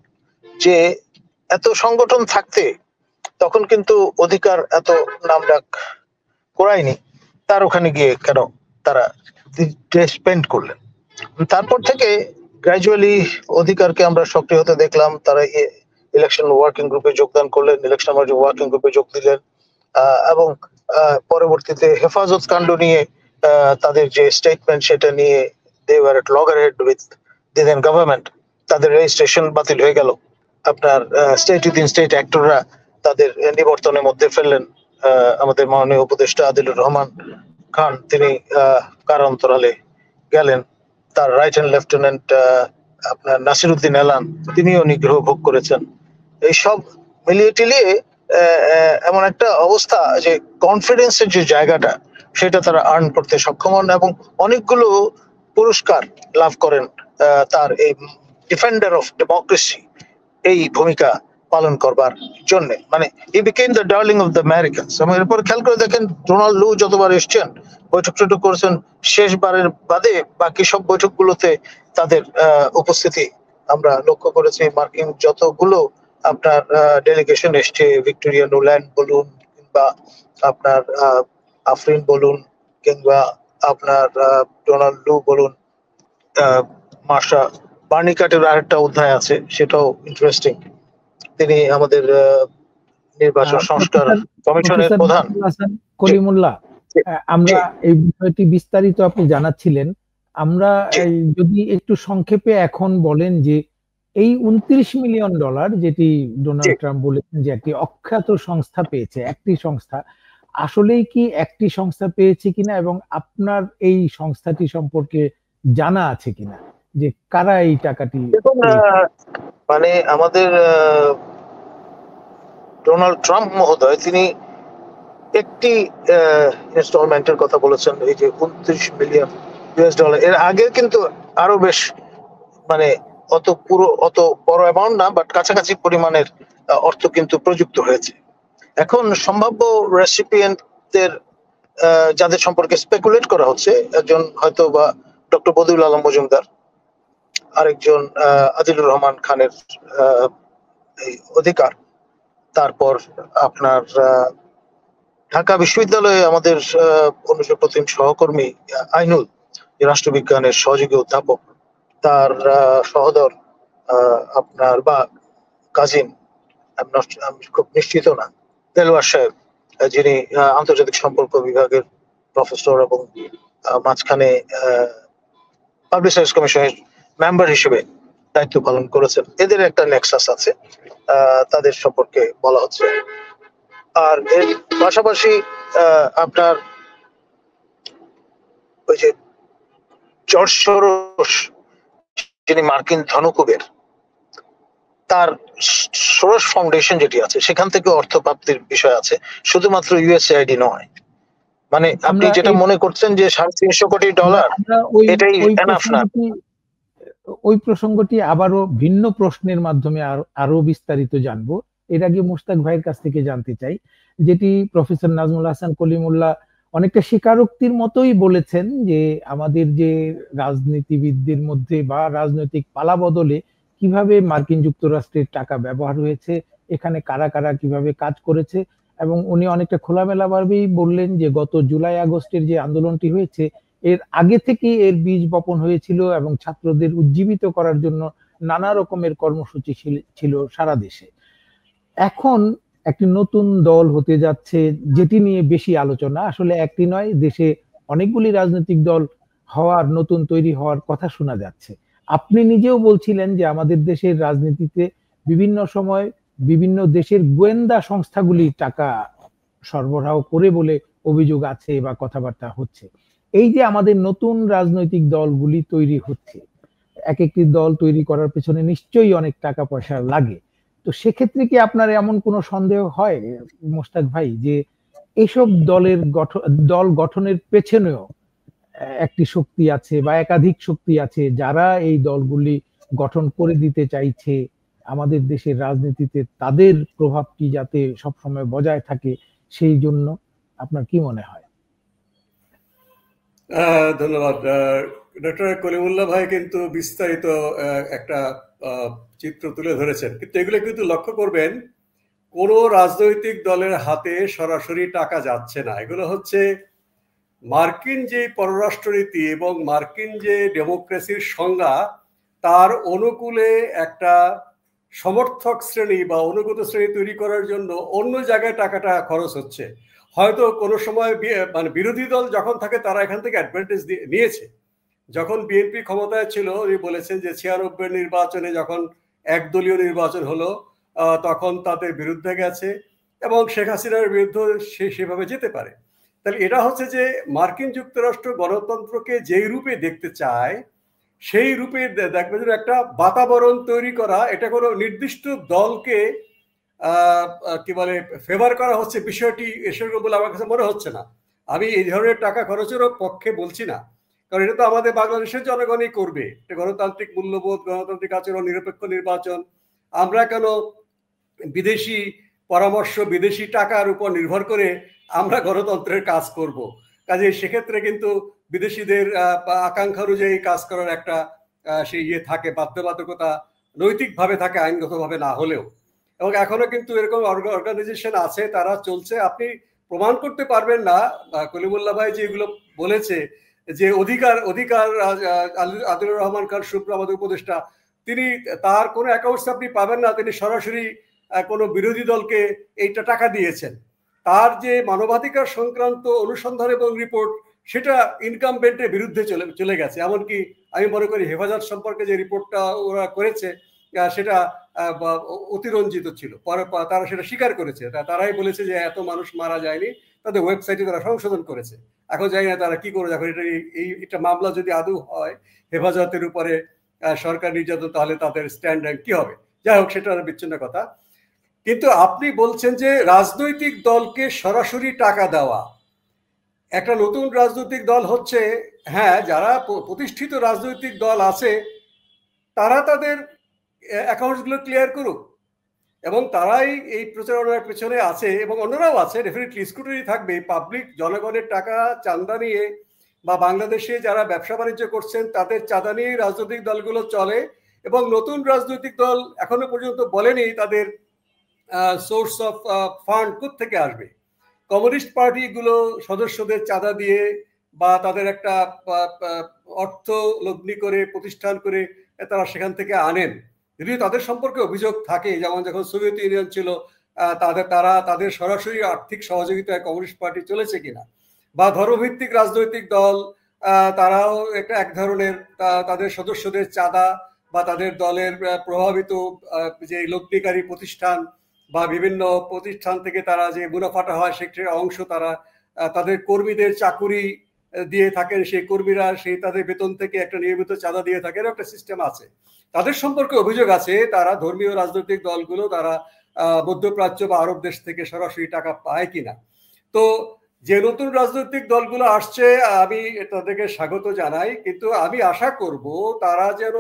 যে এত সংগঠন থাকতে তখন কিন্তু অধিকার এত নামডাক করায়নি, তার ওখানে গিয়ে কেন তারা স্পেন্ড করলেন। তারপর থেকে গ্র্যাজুয়ালি অধিকারকে আমরা সক্রিয় হতে দেখলাম, তারা ইলেকশন ওয়ার্কিং গ্রুপে যোগদান করলেন, ইলেকশন ওয়ার্কিং গ্রুপে যোগ দিলেন, এবং পরবর্তীতে হেফাজত কাণ্ড নিয়ে তাদের যে স্টেটমেন্ট সেটা নিয়ে they were at loggerhead with the then government, তাদের রেজিস্ট্রেশন বাতিল হয়ে গেল। আপনার স্টেট উইদিন স্টেট অ্যাক্টররা তাদের নিবর্তনের মধ্যে ফেললেন। আমাদের মাননীয় উপদেষ্টা আদিলুর রহমান খান, তিনি কারান্তরালে গেলেন। তার রাইট হ্যান্ড লেফটেন্যান্ট আপনার নাসিরউদ্দিন এলান, তিনিও নিগ্রহ ভোগ করেছেন। এইসব মিলিয়ে টিলিয়ে এমন একটা অবস্থা যে কনফিডেন্সের যে জায়গাটা সেটা তারা আর্ন করতে সক্ষম হন, এবং অনেকগুলো পুরস্কার লাভ করেন তার এই ডিফেন্ডার অফ ডেমোক্রেসি এই ভূমিকা পালন করবার জন্য। মানে he became the darling of the Americans. এবং এরপর খেয়াল করে দেখেন ডোনাল্ড লু যতবার এসছেন, বৈঠক টৈঠক করেছেন, শেষবারের বাদে বাকি সব বৈঠকগুলোতে তাদের উপস্থিতি আমরা লক্ষ্য করেছি। মার্কিন যতগুলো আপনার ডেলিগেশন এসছে, ভিক্টোরিয়া নুল্যান্ড বলুন, কিংবা আপনার আফরিন বলুন, কিংবা আপনার ডোনাল্ড লু বলুন, মার্শা বার্নিকাটের আরেকটা অধ্যায় আছে, সেটাও ইন্টারেস্টিং। তিনি আমাদের নির্বাচন সংস্কার কমিশনের প্রধান কলিমুল্লাহ। আমরা এই বিষয়টি বিস্তারিত আপনি জানাচ্ছিলেন, আমরা যদি একটু সংক্ষেপে এখন বলেন যে এই $29 মিলিয়ন যেটি ডোনাল্ড ট্রাম্প বলেছেন যে একটি অখ্যাত সংস্থা পেয়েছে, একটি সংস্থা, আসলেই কি একটি সংস্থা পেয়েছে কিনা, এবং আপনার এই সংস্থাটি সম্পর্কে জানা আছে কিনা যে কারা এই টাকাটি? মানে আমাদের ডোনাল্ড ট্রাম্প মহোদয় তিনি একটি ইনস্টলমেন্টের কথা বলেছেন, এই যে $29 মিলিয়ন। এর আগে কিন্তু আরো বেশ মানে অত বড় অ্যামাউন্ট না, বাট কাছাকাছি পরিমাণের অর্থ কিন্তু প্রযুক্ত হয়েছে। এখন সম্ভাব্য রেসিপিয়েন্টদের যাদের সম্পর্কে স্পেকুলেট করা হচ্ছে, একজন হয়তো বা ডক্টর বদিউল আলম মজুমদার, আরেকজন আদিলুর রহমান খানের অধিকার, তারপর আপনার ঢাকা বিশ্ববিদ্যালয়ে আমাদের অনুষদ সহকর্মী আইনুল, রাষ্ট্রবিজ্ঞানের সহযোগী অধ্যাপক, তার সহোদর আপনার বা কাজিন, আমি খুব নিশ্চিত না, দেলওয়ার সাহেব, যিনি আন্তর্জাতিক সম্পর্ক বিভাগের প্রফেসর এবং মাঝখানে পাবলিক সার্ভিস কমিশনের মেম্বার হিসেবে দায়িত্ব পালন করেছেন। এদের একটা নেক্সাস আছে, তাদের সম্পর্কে বলা হচ্ছে। আর এর পাশাপাশি আপনার ওই যে জর্জ সোরস, যিনি মার্কিন ধনকুবের, তার সোরস ফাউন্ডেশন যেটি আছে সেখান থেকে অর্থ প্রাপ্তির বিষয় আছে, শুধুমাত্র ইউএসএআইডি নয়। মানে আপনি যেটা মনে করছেন যে $350 কোটি, এটাই এনাফ না। ওই প্রসঙ্গটি আবারও ভিন্ন প্রশ্নের মাধ্যমে আরো বিস্তারিত জানবো। এর আগে মুশতাক ভাইয়ের কাছ থেকে জানতে চাই, যেটি প্রফেসর নাজমুল হাসান কলিমুল্লাহ অনেকটা স্বীকারোক্তির মতোই বলেছেন, যে আমাদের যে রাজনীতিবিদদের মধ্যে বা রাজনৈতিক পালাবদলে কিভাবে মার্কিন যুক্তরাষ্ট্রের টাকা ব্যবহার হয়েছে, এখানে কারা কারা কিভাবে কাজ করেছে। এবং উনি অনেকটা খোলামেলা ভাবেই বললেন যে গত জুলাই আগস্টের যে আন্দোলনটি হয়েছে, এর আগে থেকেই এর বীজ বপন হয়েছিল এবং ছাত্রদের উজ্জীবিত করার জন্য নানা রকমের কর্মসূচি ছিল সারা দেশে। এখন একটি নতুন দল হতে যাচ্ছে, যেটি নিয়ে বেশি আলোচনা, আসলে একটি নয়, দেশে অনেকগুলি রাজনৈতিক দল নতুন তৈরি হওয়ার কথা শোনা যাচ্ছে। আপনি নিজেও বলছিলেন যে আমাদের দেশের রাজনীতিতে বিভিন্ন সময় বিভিন্ন দেশের গোয়েন্দা সংস্থাগুলি টাকা সরবরাহ করে বলে অভিযোগ আছে বা কথাবার্তা হচ্ছে। এই যে আমাদের নতুন রাজনৈতিক দলগুলি তৈরি হচ্ছে, এক একটি দল তৈরি করার পেছনে নিশ্চয়ই অনেক টাকা পয়সা লাগে। তো সেক্ষেত্রে কি আপনার এমন কোনো সন্দেহ হয় মোশতাক ভাই, যে এইসব দল গঠনের পেছনেও একটি শক্তি আছে বা একাধিক শক্তি আছে, যারা এই দলগুলি গঠন করে দিতে চাইছে আমাদের দেশের রাজনীতিতে তাদের প্রভাবটি যাতে সবসময় বজায় থাকে, সেই জন্য আপনার কি মনে হয়? ধন্যবাদ। ডক্টর কলিমুল্লাহ ভাই কিন্তু বিস্তারিত একটা চিত্র তুলে ধরেছেন, কিন্তু এগুলো কিন্তু লক্ষ্য করবেন কোন রাজনৈতিক দলের হাতে সরাসরি টাকা যাচ্ছে না। এগুলো হচ্ছে মার্কিন যে পররাষ্ট্রনীতি এবং মার্কিন যে ডেমোক্রেসির সংজ্ঞা, তার অনুকূলে একটা সমর্থক শ্রেণী বা অনুগত শ্রেণী তৈরি করার জন্য অন্য জায়গায় টাকাটা খরচ হচ্ছে। হয়তো কোনো সময় মানে বিরোধী দল যখন থাকে তারা এখান থেকে অ্যাডভান্টেজ নিয়েছে। যখন বিএনপি ক্ষমতায় ছিল, উনি বলেছেন যে 96 নির্বাচনে যখন একদলীয় নির্বাচন হলো, তখন তাদের বিরুদ্ধে গেছে এবং শেখ হাসিনার বিরুদ্ধে সেভাবে যেতে পারে। তাহলে এটা হচ্ছে যে মার্কিন যুক্তরাষ্ট্র গণতন্ত্রকে যেই রূপে দেখতে চায় সেই রূপে দেখবে যে একটা বাতাবরণ তৈরি করা, এটা কোনো নির্দিষ্ট দলকে কি বলে ফেভার করা হচ্ছে, বিষয়টি সেরকম বলে আমার কাছে মনে হচ্ছে না। আমি এই ধরনের টাকা খরচেরও পক্ষে বলছি না, কারণ এটা তো আমাদের বাংলাদেশের জনগণই করবে। গণতান্ত্রিক মূল্যবোধ, গণতান্ত্রিক আচরণ, নিরপেক্ষ নির্বাচন, আমরা কেন বিদেশি পরামর্শ, বিদেশি টাকার উপর নির্ভর করে আমরা গণতন্ত্রের কাজ করব? কাজে সেক্ষেত্রে কিন্তু বিদেশিদের আকাঙ্ক্ষা অনুযায়ী কাজ করার একটা সেই থাকে, বাধ্যবাধকতা নৈতিকভাবে থাকে, আইনগতভাবে না হলেও। এবং এখনো কিন্তু এরকম অর্গানাইজেশন আছে, তারা চলছে। আপনি প্রমাণ করতে পারবেন না কলিমুল্লাহ ভাই যে এগুলো বলেছে, যে অধিকার আদিলুর রহমান খান শুভ্র, আমাদের উপদেষ্টা, তিনি তার কোনো অ্যাকাউন্টস আপনি পাবেন না তিনি সরাসরি কোনো বিরোধী দলকে এইটা টাকা দিয়েছেন। তার যে মানবাধিকার সংক্রান্ত অনুসন্ধান এবং রিপোর্ট, সেটা ইনকামবেন্টের বিরুদ্ধে চলে গেছে। এমনকি আমি মনে করি হেফাজত সম্পর্কে যে রিপোর্টটা ওরা করেছে সেটা অতিরঞ্জিত ছিল। পরে তারা সেটা স্বীকার করেছে, তারাই বলেছে যে এত মানুষ মারা যায়নি, তাদের ওয়েবসাইটে তারা সংশোধন করেছে। এখন জানি না তারা কি করে, এখন এটা মামলা যদি আদৌ হয় হেফাজতের উপরে সরকার নির্যাতন, তাহলে তাদের স্ট্যান্ড কি হবে? যাই হোক, সেটা বিচ্ছিন্ন কথা। কিন্তু আপনি বলছেন যে রাজনৈতিক দলকে সরাসরি টাকা দেওয়া, একটা নতুন রাজনৈতিক দল হচ্ছে, হ্যাঁ, যারা প্রতিষ্ঠিত রাজনৈতিক দল আছে তারা তাদের অ্যাকাউন্টসগুলো ক্লিয়ার করুক, এবং তারাই এই প্রচারণার পেছনে আছে এবং অন্যরাও আছে, ডেফিনেটলি স্ক্রুটিনি থাকবে। পাবলিক জনগণের টাকা চাঁদা নিয়ে বা বাংলাদেশে যারা ব্যবসা বাণিজ্য করছেন তাদের চাঁদা নিয়ে রাজনৈতিক দলগুলো চলে, এবং নতুন রাজনৈতিক দল এখনো পর্যন্ত বলেনি তাদের সোর্স অফ ফান্ড কোত্থেকে আসবে। কমিউনিস্ট পার্টিগুলো সদস্যদের চাঁদা দিয়ে বা তাদের একটা অর্থ লগ্নি করে প্রতিষ্ঠান করে তারা সেখান থেকে আনেন। যদিও তাদের সম্পর্কে অভিযোগ থাকে, যেমন যখন সোভিয়েত ইউনিয়ন ছিল তাদের সরাসরি আর্থিক সহযোগিতায় কমিউনিস্ট পার্টি চলেছে কিনা, বা ধর্মভিত্তিক রাজনৈতিক দল তারাও এক ধরনের তাদের সদস্যদের চাঁদা বা তাদের দলের প্রভাবিত যে লগ্নিকারী প্রতিষ্ঠান বা বিভিন্ন প্রতিষ্ঠান থেকে তারা যে মুনাফাটা হয় সেটার অংশ তারা তাদের কর্মীদের চাকুরি দিয়ে থাকেন, সেই কর্মীরা সেই তাদের বেতন থেকে একটা নিয়মিত চাঁদা দিয়ে থাকেন, একটা সিস্টেম আছে। তাদের সম্পর্কে অভিযোগ আছে তারা ধর্মীয় রাজনৈতিক দলগুলো তারা মধ্যপ্রাচ্য বা আরব দেশ থেকে সরাসরি টাকা পায় কিনা। তো যে নতুন রাজনৈতিক দলগুলো আসছে আমি তাদেরকে স্বাগত জানাই, কিন্তু আমি আশা করব তারা যেন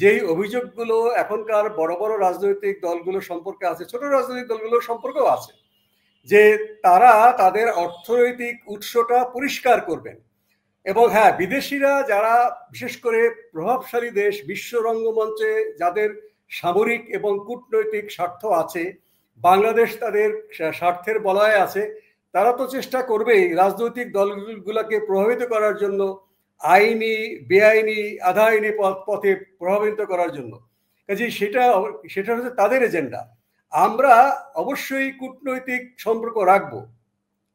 যেই অভিযোগগুলো এখনকার বড় বড় রাজনৈতিক দলগুলো সম্পর্কে আছে, ছোট রাজনৈতিক দলগুলোর সম্পর্কেও আছে, যে তারা তাদের অর্থনৈতিক উৎসটা পরিষ্কার করবেন। এবং হ্যাঁ, বিদেশিরা যারা বিশেষ করে প্রভাবশালী দেশ, বিশ্ব রঙ্গমঞ্চে যাদের সামরিক এবং কূটনৈতিক স্বার্থ আছে, বাংলাদেশ তাদের স্বার্থের বলয়ে আছে, তারা তো চেষ্টা করবেই রাজনৈতিক দলগুলোকে প্রভাবিত করার জন্য, আইনি বেআইনি আধা আইনি পথে প্রভাবিত করার জন্য। কাজে সেটা হচ্ছে তাদের এজেন্ডা। আমরা অবশ্যই কূটনৈতিক সম্পর্ক রাখবো,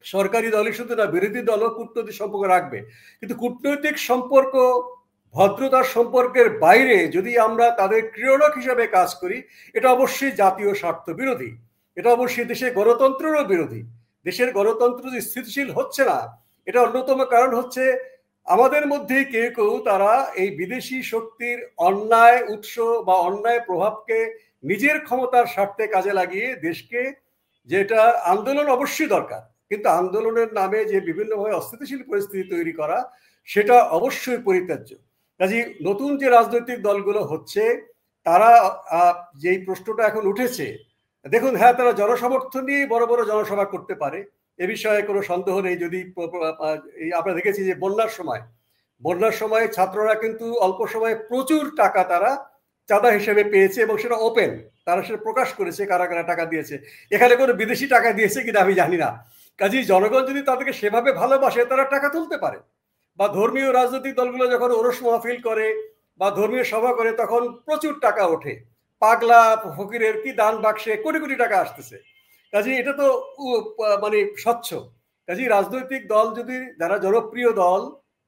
সরকারি দলই শুধু না, বিরোধী দলও কূটনৈতিক সম্পর্ক রাখবে, কিন্তু কূটনৈতিক সম্পর্ক ভদ্রতার সম্পর্কের বাইরে যদি আমরা তাদের ক্রীড়ক হিসাবে কাজ করি, এটা অবশ্যই জাতীয় স্বার্থ বিরোধী, এটা অবশ্যই দেশের গণতন্ত্রেরও বিরোধী। দেশের গণতন্ত্র যে স্থিতিশীল হচ্ছে না, এটা অন্যতম কারণ হচ্ছে আমাদের মধ্যে কেউ কেউ তারা এই বিদেশি শক্তির অন্যায় উৎস বা অন্যায় প্রভাবকে নিজের ক্ষমতার স্বার্থে কাজে লাগিয়ে দেশকে, যেটা আন্দোলন অবশ্যই দরকার, কিন্তু আন্দোলনের নামে যে বিভিন্নভাবে অস্থিতিশীল পরিস্থিতি তৈরি করা, সেটা অবশ্যই পরিত্যাজ্য। কাজে নতুন যে রাজনৈতিক দলগুলো হচ্ছে, তারা যেই প্রশ্নটা এখন উঠেছে, দেখুন হ্যাঁ, তারা জনসমর্থন নিয়ে বড় বড় জনসভা করতে পারে, এ বিষয়ে কোনো সন্দেহ নেই। যদি আমরা দেখেছি যে বন্যার সময় ছাত্ররা কিন্তু অল্প সময়ে প্রচুর টাকা তারা চাঁদা হিসেবে পেয়েছে, এবং সেটা ওপেন, তারা সেটা প্রকাশ করেছে কারা কারা টাকা দিয়েছে। এখানে কোনো বিদেশি টাকা দিয়েছে কিনা আমি জানি না। কাজেই জনগণ যদি তাদেরকে সেভাবে ভালোবাসে, তারা টাকা তুলতে পারে। বা ধর্মীয় রাজনৈতিক দলগুলো যখন ওরস মাহফিল করে বা ধর্মীয় সভা করে, তখন প্রচুর টাকা ওঠে, পাগলা ফকিরের কি দান বাক্সে কোটি কোটি টাকা আসতেছে। কাজেই এটা তো মানে স্বচ্ছ। কাজেই রাজনৈতিক দল যদি, যারা জনপ্রিয় দল,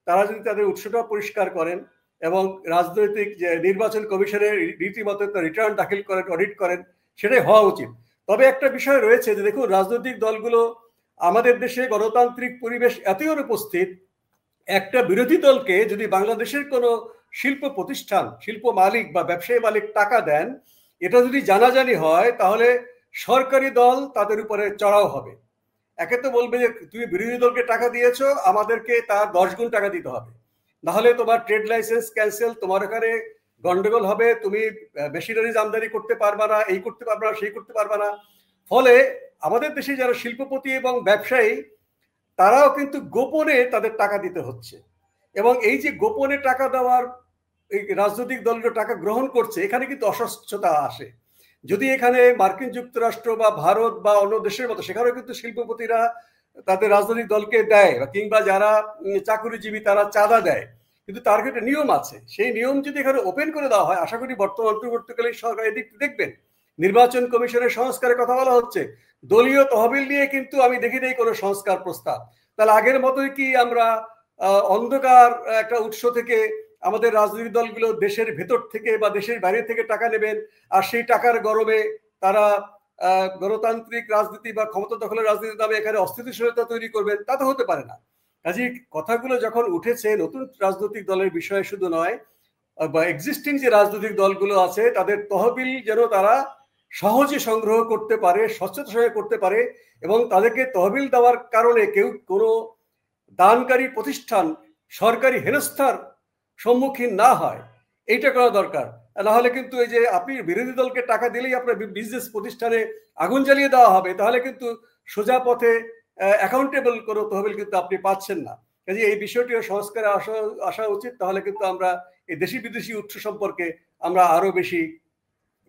তারা যদি তাদের উৎসটা পরিষ্কার করেন এবং রাজনৈতিক যে নির্বাচন কমিশনের রীতিমতো রিটার্ন দাখিল করেন, অডিট করেন, সেটাই হওয়া উচিত। তবে একটা বিষয় রয়েছে যে দেখুন, রাজনৈতিক দলগুলো, আমাদের দেশে গণতান্ত্রিক পরিবেশ এতই অনুপস্থিত, একটা বিরোধী দলকে যদি বাংলাদেশের কোনো শিল্প প্রতিষ্ঠান, শিল্প মালিক বা ব্যবসায়ী মালিক টাকা দেন, এটা যদি জানাজানি হয়, তাহলে সরকারি দল তাদের উপরে চড়াও হবে। একে তো বলবে যে তুমি বিরোধী দলকে টাকা দিয়েছো, আমাদেরকে তার 10 গুণ টাকা দিতে হবে, নাহলে তোমার ট্রেড লাইসেন্স ক্যান্সেল, তোমার ওখানে গন্ডগোল হবে, তুমি মেশিনারিজ আমদানি করতে পারবা না, এই করতে পারবা না, সেই করতে পারবা না। ফলে আমাদের দেশে যারা শিল্পপতি এবং ব্যবসায়ী, তারাও কিন্তু গোপনে তাদের টাকা দিতে হচ্ছে। এবং এই যে গোপনে টাকা দেওয়ার, এই রাজনৈতিক দলগুলো টাকা গ্রহণ করছে, এখানে কিন্তু অস্বচ্ছতা আসে। যদি এখানে মার্কিন যুক্তরাষ্ট্র বা ভারত বা অন্য দেশের মতো, সেখানেও কিন্তু শিল্পপতিরা তাদের রাজনৈতিক দলকে দেয়, কিংবা যারা চাকুরিজীবী তারা চাঁদা দেয়, কিন্তু তার একটা নিয়ম আছে। সেই নিয়ম যদি এখানে ওপেন করে দেওয়া হয়, আশা করি বর্তমান অন্তর্বর্তীকালীন সরকার এদিক দেখবেন। নির্বাচন কমিশনের সংস্কারের কথা বলা হচ্ছে, দলীয় তহবিল নিয়ে কিন্তু আমি দেখি নেই কোনো সংস্কার প্রস্তাব। তাহলে আগের মতোই কি আমরা অন্ধকার একটা উৎস থেকে আমাদের রাজনৈতিক দলগুলো দেশের ভেতর থেকে বা দেশের বাইরে থেকে টাকা নেবেন, আর সেই টাকার গরমে তারা গণতান্ত্রিক রাজনীতি বা ক্ষমতা দখলের রাজনীতির নামে এখানে অস্থিতিশীলতা তৈরি করবেন? তা তো হতে পারে না। কাজেই কথাগুলো যখন উঠেছে, নতুন রাজনৈতিক দলের বিষয়ে শুধু নয়, বা এক্সিস্টিং যে রাজনৈতিক দলগুলো আছে, তাদের তহবিল যেন তারা সহজে সংগ্রহ করতে পারে, স্বচ্ছতার সঙ্গে করতে পারে, এবং তাদেরকে তহবিল দেওয়ার কারণে কেউ কোনো দানকারী প্রতিষ্ঠান সরকারি হেনস্থার সম্মুখীন না হয়, এইটা করা দরকার। নাহলে কিন্তু এই যে আপনি বিরোধী দলকে টাকা দিলেই আপনার বিজনেস প্রতিষ্ঠানে আগুন জ্বালিয়ে দেওয়া হবে, তাহলে কিন্তু সোজা পথে অ্যাকাউন্টেবল কোনো তহবিল কিন্তু আপনি পাচ্ছেন না। কাজে এই বিষয়টিও সংস্কারে আসা উচিত, তাহলে কিন্তু আমরা এই দেশি বিদেশি উৎস সম্পর্কে আমরা আরো বেশি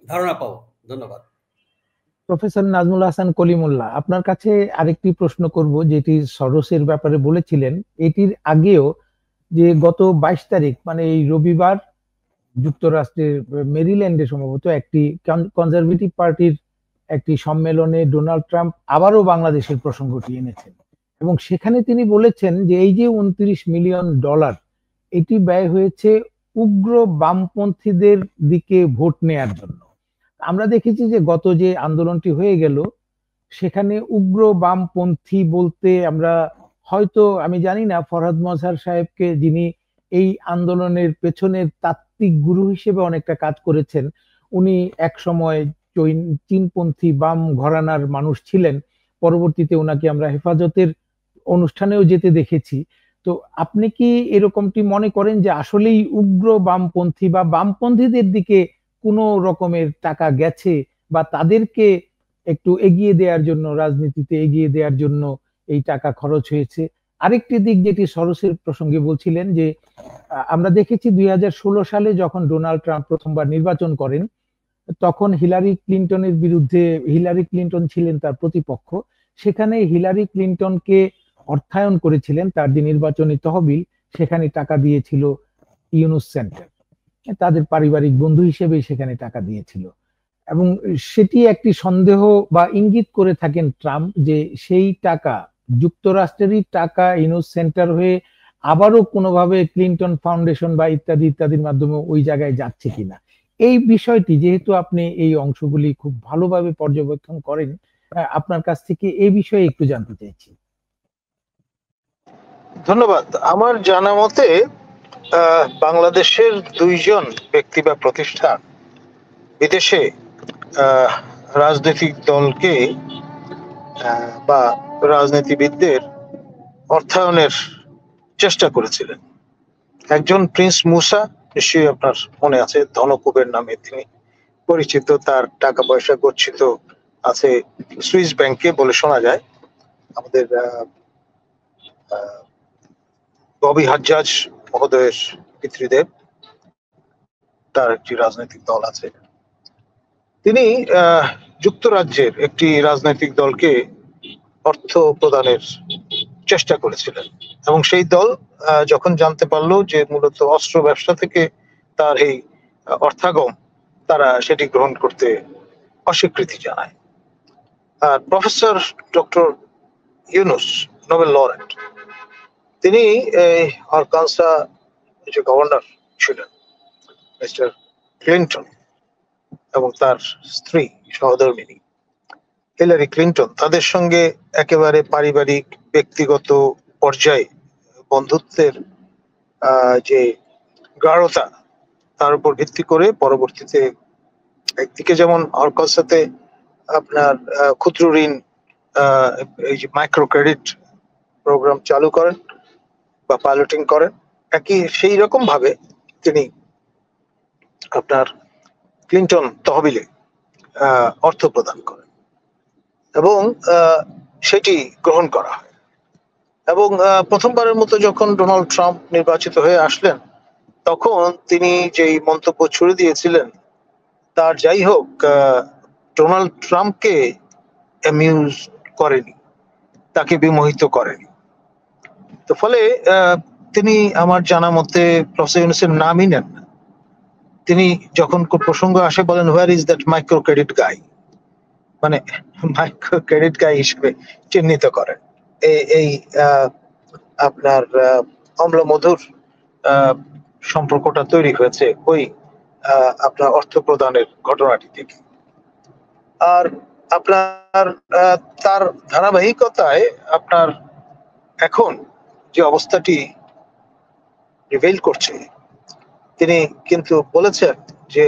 ধারণা পাবো। ধন্যবাদ। প্রফেসর নাজমুল হাসান কলিমুল্লাহ, আপনার কাছে আরেকটি প্রশ্ন করব, যেটি সরোসের ব্যাপারে বলেছিলেন। এটির আগেও যে গত 22 তারিখ, মানে এই রবিবার, যুক্তরাষ্ট্রের মেরিল্যান্ডে সম্ভবত একটি কনজারভেটিভ পার্টির একটি সম্মেলনে ডোনাল্ড ট্রাম্প আবারও বাংলাদেশের প্রসঙ্গটি এনেছেন, এবং সেখানে তিনি বলেছেন যে এই যে $29 মিলিয়ন এটি ব্যয় হয়েছে উগ্র বামপন্থীদের দিকে ভোট নেয়ার জন্য। আমরা দেখেছি যে গত যে আন্দোলনটি হয়ে গেল, সেখানে উগ্র বামপন্থী বলতে আমরা হয়তো, আমি জানি না, ফরহাদ মজহার সাহেবকে, যিনি এই আন্দোলনের পেছনের তাত্ত্বিক গুরু হিসেবে অনেকটা কাজ করেছেন, উনি এক সময় চীনপন্থী বাম ঘরানার মানুষ ছিলেন। পরবর্তীতে ওনাকে আমরা হেফাজতের অনুষ্ঠানেও যেতে দেখেছি। তো আপনি কি এরকমটি মনে করেন যে আসলেই উগ্র বামপন্থী বা বামপন্থীদের দিকে কোনো রকমের টাকা গেছে, বা তাদেরকে একটু এগিয়ে দেওয়ার জন্য, রাজনীতিতে এগিয়ে দেওয়ার জন্য এই টাকা খরচ হয়েছে? আরেকটি দিক যেটি সরোজের প্রসঙ্গে বলছিলেন যে আমরা দেখেছি 2016 সালে যখন ডোনাল্ড ট্রাম্প প্রথমবার নির্বাচন করেন, তখন হিলারি ক্লিনটনের বিরুদ্ধে, হিলারি ক্লিনটন ছিলেন তার প্রতিপক্ষ, সেখানে হিলারি ক্লিনটনকে অর্থায়ন করেছিলেন তার যে নির্বাচনী তহবিল, সেখানে টাকা দিয়েছিল ইউনুস সেন্টার, তাদের পারিবারিক বন্ধু হিসেবে সেখানে টাকা দিয়েছিল। এবং সেটি একটি সন্দেহ বা ইঙ্গিত করে থাকেন ট্রাম্প যে সেই টাকা, যুক্তরাষ্ট্রেরই টাকা, ইউনুস সেন্টার হয়ে আবারও কোনোভাবে ক্লিনটন ফাউন্ডেশন বা ইত্যাদি ইত্যাদির মাধ্যমে ওই জায়গায় যাচ্ছে কিনা। এই বিষয়টি, যেহেতু আপনি এই অংশগুলি খুব ভালোভাবে পর্যবেক্ষণ করেন, আপনার কাছ থেকে এই বিষয়ে একটু জানতে চাইছি। ধন্যবাদ। আমার জানা মতে বাংলাদেশের 2 জন ব্যক্তি বা প্রতিষ্ঠান বিদেশে রাজনৈতিক দলকে বা রাজনীতিবিদদের অর্থায়নের চেষ্টা করেছিলেন। একজন প্রিন্স মুসা, নিশ্চয়ই আপনার মনে আছে, ধনকুবের নামে তিনি পরিচিত। তার টাকা পয়সা গচ্ছিত আছে সুইস ব্যাংকে বলে শোনা যায়। আমাদের ববি হাজ্জাজ মহোদয়ের পিতৃদেব, তার একটি রাজনৈতিক দল আছে। তিনি যুক্তরাজ্যের একটি রাজনৈতিক দলকে অর্থ প্রদানের চেষ্টা করেছিলেন, এবং সেই দল যখন জানতে পারলো যে মূলত অস্ত্র ব্যবসা থেকে তার এই অর্থাগম, তারা সেটি গ্রহণ করতে অস্বীকৃতি জানায়। আর professor doctor Yunus, Nobel laureate, তিনি আরকানসা যে গভর্নর ছিলেন মিস্টার ক্লিনটন, এবং তার স্ত্রী সহধর্মিণী হিলারি ক্লিনটন, তাদের সঙ্গে একেবারে পারিবারিক ব্যক্তিগত পর্যায়ে বন্ধুত্বের যে গাঢ়তা, তার উপর ভিত্তি করে পরবর্তীতে একদিকে যেমন আরকানসাতে আপনার ক্ষুদ্র ঋণ, এই যে মাইক্রো ক্রেডিট প্রোগ্রাম চালু করেন বা পাইলটিং করেন, একই সেই রকম ভাবে তিনি আপনার ক্লিনটন তহবিলে অর্থ প্রদান করেন, এবং সেটি গ্রহণ করা হয়। এবং প্রথমবারের মতো যখন ডোনাল্ড ট্রাম্প নির্বাচিত হয়ে আসলেন, তখন তিনি যেই মন্তব্য ছুড়ে দিয়েছিলেন, তার যাই হোক ডোনাল্ড ট্রাম্পকে অ্যামিউজ করেনি, তাকে বিমোহিত করেনি। তো ফলে তিনি আমার জানা মতে প্রফেসর ইউনুসের নামই নেন না। তিনি যখন প্রসঙ্গ আসে বলেন, where is that micro credit guy, মানে মাইক্রো ক্রেডিট গাই হিসেবে চিহ্নিত করেন এই আপনার অম্লমধুর সম্পর্কটা তৈরি হয়েছে ওই আপনার অর্থ প্রদানের ঘটনাটি থেকে। আর আপনার তার ধারাবাহিকতায় আপনার এখন যে অবস্থাটি রিভিল করছে, তিনি কিন্তু বলেছেন যে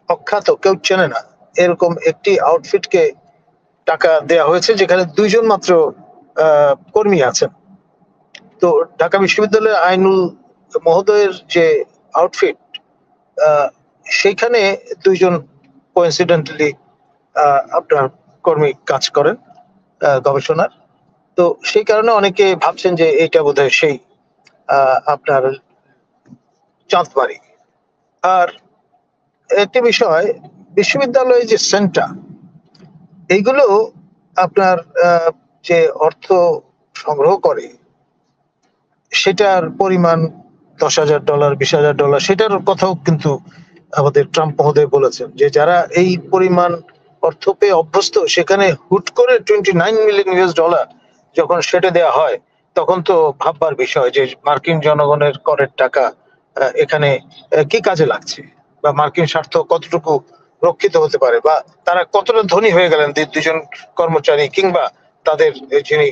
অখ্যাত, কেউ চেনে না এরকম একটি আউটফিটকে টাকা দেয়া হয়েছে, যেখানে 2 জন মাত্র কর্মী আছেন। তো ঢাকা বিশ্ববিদ্যালয়ের আইনুল মহোদয়ের যে আউটফিট, সেইখানে 2 জন কোইন্সিডেন্টালি আপনার কর্মী কাজ করেন, গবেষণার। তো সেই কারণে অনেকে ভাবছেন যে এইটা বোধহয় সেই আপনার চাঁদবাড়ি। আর একটি বিষয়, বিশ্ববিদ্যালয়ে যে সেন্টার, এইগুলো আপনার যে অর্থ সংগ্রহ করে, সেটার পরিমাণ $10,000, $20,000, সেটার কথাও কিন্তু আমাদের ট্রাম্প মহোদয় বলেছেন যে যারা এই পরিমাণ অর্থ পেয়ে অভ্যস্ত, সেখানে হুট করে $29 মিলিয়ন যখন সেটা দেয়া হয়, তখন তো ভাববার বিষয় যে মার্কিন জনগণের করের টাকা এখানে কি কাজে লাগছে, বা মার্কিন স্বার্থ কতটুকু রক্ষিত হতে পারে, বা তারা কতটা ধনী হয়ে গেলেন 2 জন কর্মচারী কিংবা তাদের যিনি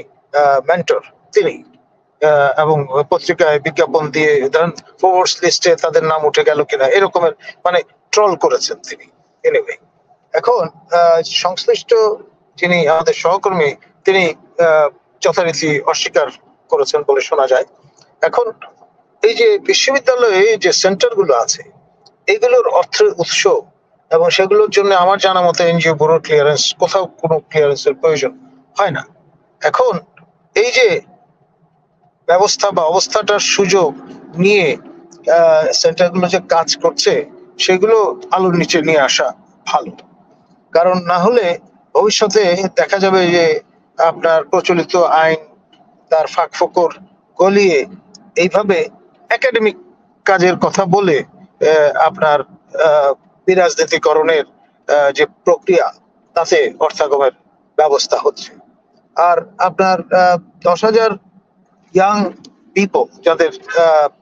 মেন্টর তিনি, এবং পত্রিকায় বিজ্ঞাপন দিয়ে ধরেন ফোর্স লিস্টে তাদের নাম উঠে গেল কিনা, এরকমের মানে ট্রল করেছেন তিনি। এনিওয়ে, এখন সংশ্লিষ্ট যিনি আমাদের সহকর্মী, তিনি যথারীতি অস্বীকার করেছেন বলে শোনা যায়। এখন এই যে বিশ্ববিদ্যালয়ে যে সেন্টারগুলো আছে এইগুলোর অর্থের উৎস এবং সেগুলোর জন্য আমার জানা মতো এনজিও ব্যুরো ক্লিয়ারেন্স, কোথাও কোনো ক্লিয়ারেন্সের প্রয়োজন হয় না। এখন এই যে ব্যবস্থা বা অবস্থাটার সুযোগ নিয়ে সেন্টারগুলো যে কাজ করছে সেগুলো আলোর নিচে নিয়ে আসা ভালো, কারণ না হলে ভবিষ্যতে দেখা যাবে যে আপনার প্রচলিত আইন তার ফাঁক ফোকর গলিয়ে এইভাবে একাডেমিক কাজের কথা বলে আপনার বিরাজনীতিকরণের যে প্রক্রিয়া তাতে অর্থাগমের ব্যবস্থা হচ্ছে। আর আপনার 10,000 ইয়াং পিপল যাদের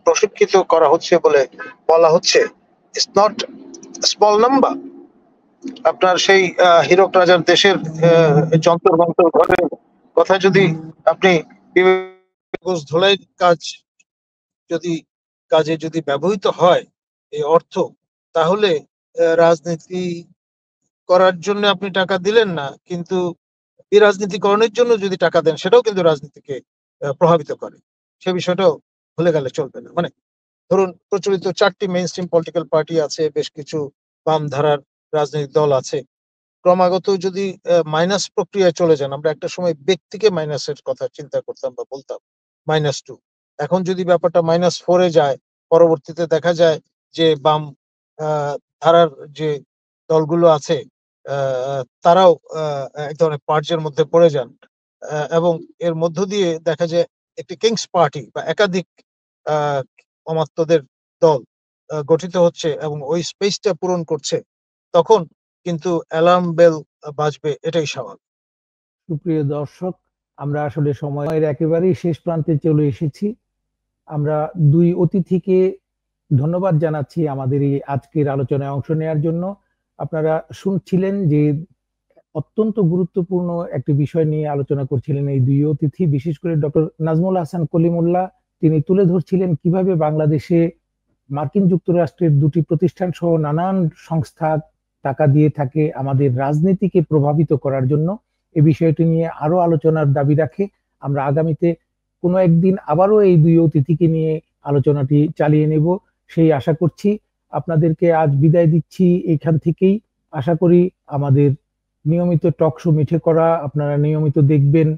প্রশিক্ষিত করা হচ্ছে বলে বলা হচ্ছে, ইটস নট স্মল নাম্বার। আপনার সেই হীরক রাজার দেশের যন্ত্র মন্ত্র ঘরের কথা যদি আপনি ধোলাই কাজে যদি ব্যবহৃত হয় এই অর্থ, তাহলে রাজনীতি করার জন্য আপনি টাকা দিলেন না, কিন্তু বিরাজনীতিকরণের জন্য যদি টাকা দেন সেটাও কিন্তু রাজনীতিকে প্রভাবিত করে। সে বিষয়টাও ভুলে গেলে চলবে না। মানে ধরুন প্রচলিত 4টি মেইন স্ট্রিম পলিটিক্যাল পার্টি আছে, বেশ কিছু বাম ধারার রাজনৈতিক দল আছে, ক্রমাগত যদি মাইনাস প্রক্রিয়ায় চলে যান, আমরা একটা সময় ব্যক্তিকে মাইনাসের কথা চিন্তা করতাম বা বলতাম -2, এখন যদি ব্যাপারটা -4-এ যায়, পরবর্তীতে দেখা যায় যে বাম ধারার যে দলগুলো আছে তারাও এক ধরনের পার্জের মধ্যে পড়ে যান, এবং এর মধ্য দিয়ে দেখা যায় একটি কিংস পার্টি বা একাধিক অমাত্যদের দল গঠিত হচ্ছে এবং ওই স্পেসটা পূরণ করছে, তখন কিন্তু অ্যালার্ম বেল বাজবে, এটাই স্বাভাবিক। সুপ্রিয় দর্শক, আমরা আসলে সময়ের একেবারেই শেষ প্রান্তে চলে এসেছি। আমরা দুই অতিথিকে ধন্যবাদ জানাচ্ছি আমাদের এই আজকের আলোচনায় অংশ নেওয়ার জন্য। আপনারা শুনছিলেন যে অত্যন্ত গুরুত্বপূর্ণ একটি বিষয় নিয়ে আলোচনা করছিলেন এই দুই অতিথি, বিশেষ করে ডক্টর নাজমুল হাসান কলিমুল্লাহ। তিনি তুলে ধরছিলেন কিভাবে বাংলাদেশে মার্কিন যুক্তরাষ্ট্রের দুটি প্রতিষ্ঠান সহ নানান সংস্থা টাকা দিয়ে থাকে আমাদের রাজনীতিকে প্রভাবিত করার জন্য। এই বিষয়টি নিয়ে আরো আলোচনার দাবি রাখে। আমরা আগামীতে কোনো একদিন আবারও এই দুই অতিথিকে নিয়ে আলোচনাটি চালিয়ে নেব সেই আশা করছি। আপনাদেরকে আজ বিদায় দিচ্ছি এখান থেকেই। আশা করি আমাদের নিয়মিত টক শো মিঠে করা আপনারা নিয়মিত দেখবেন,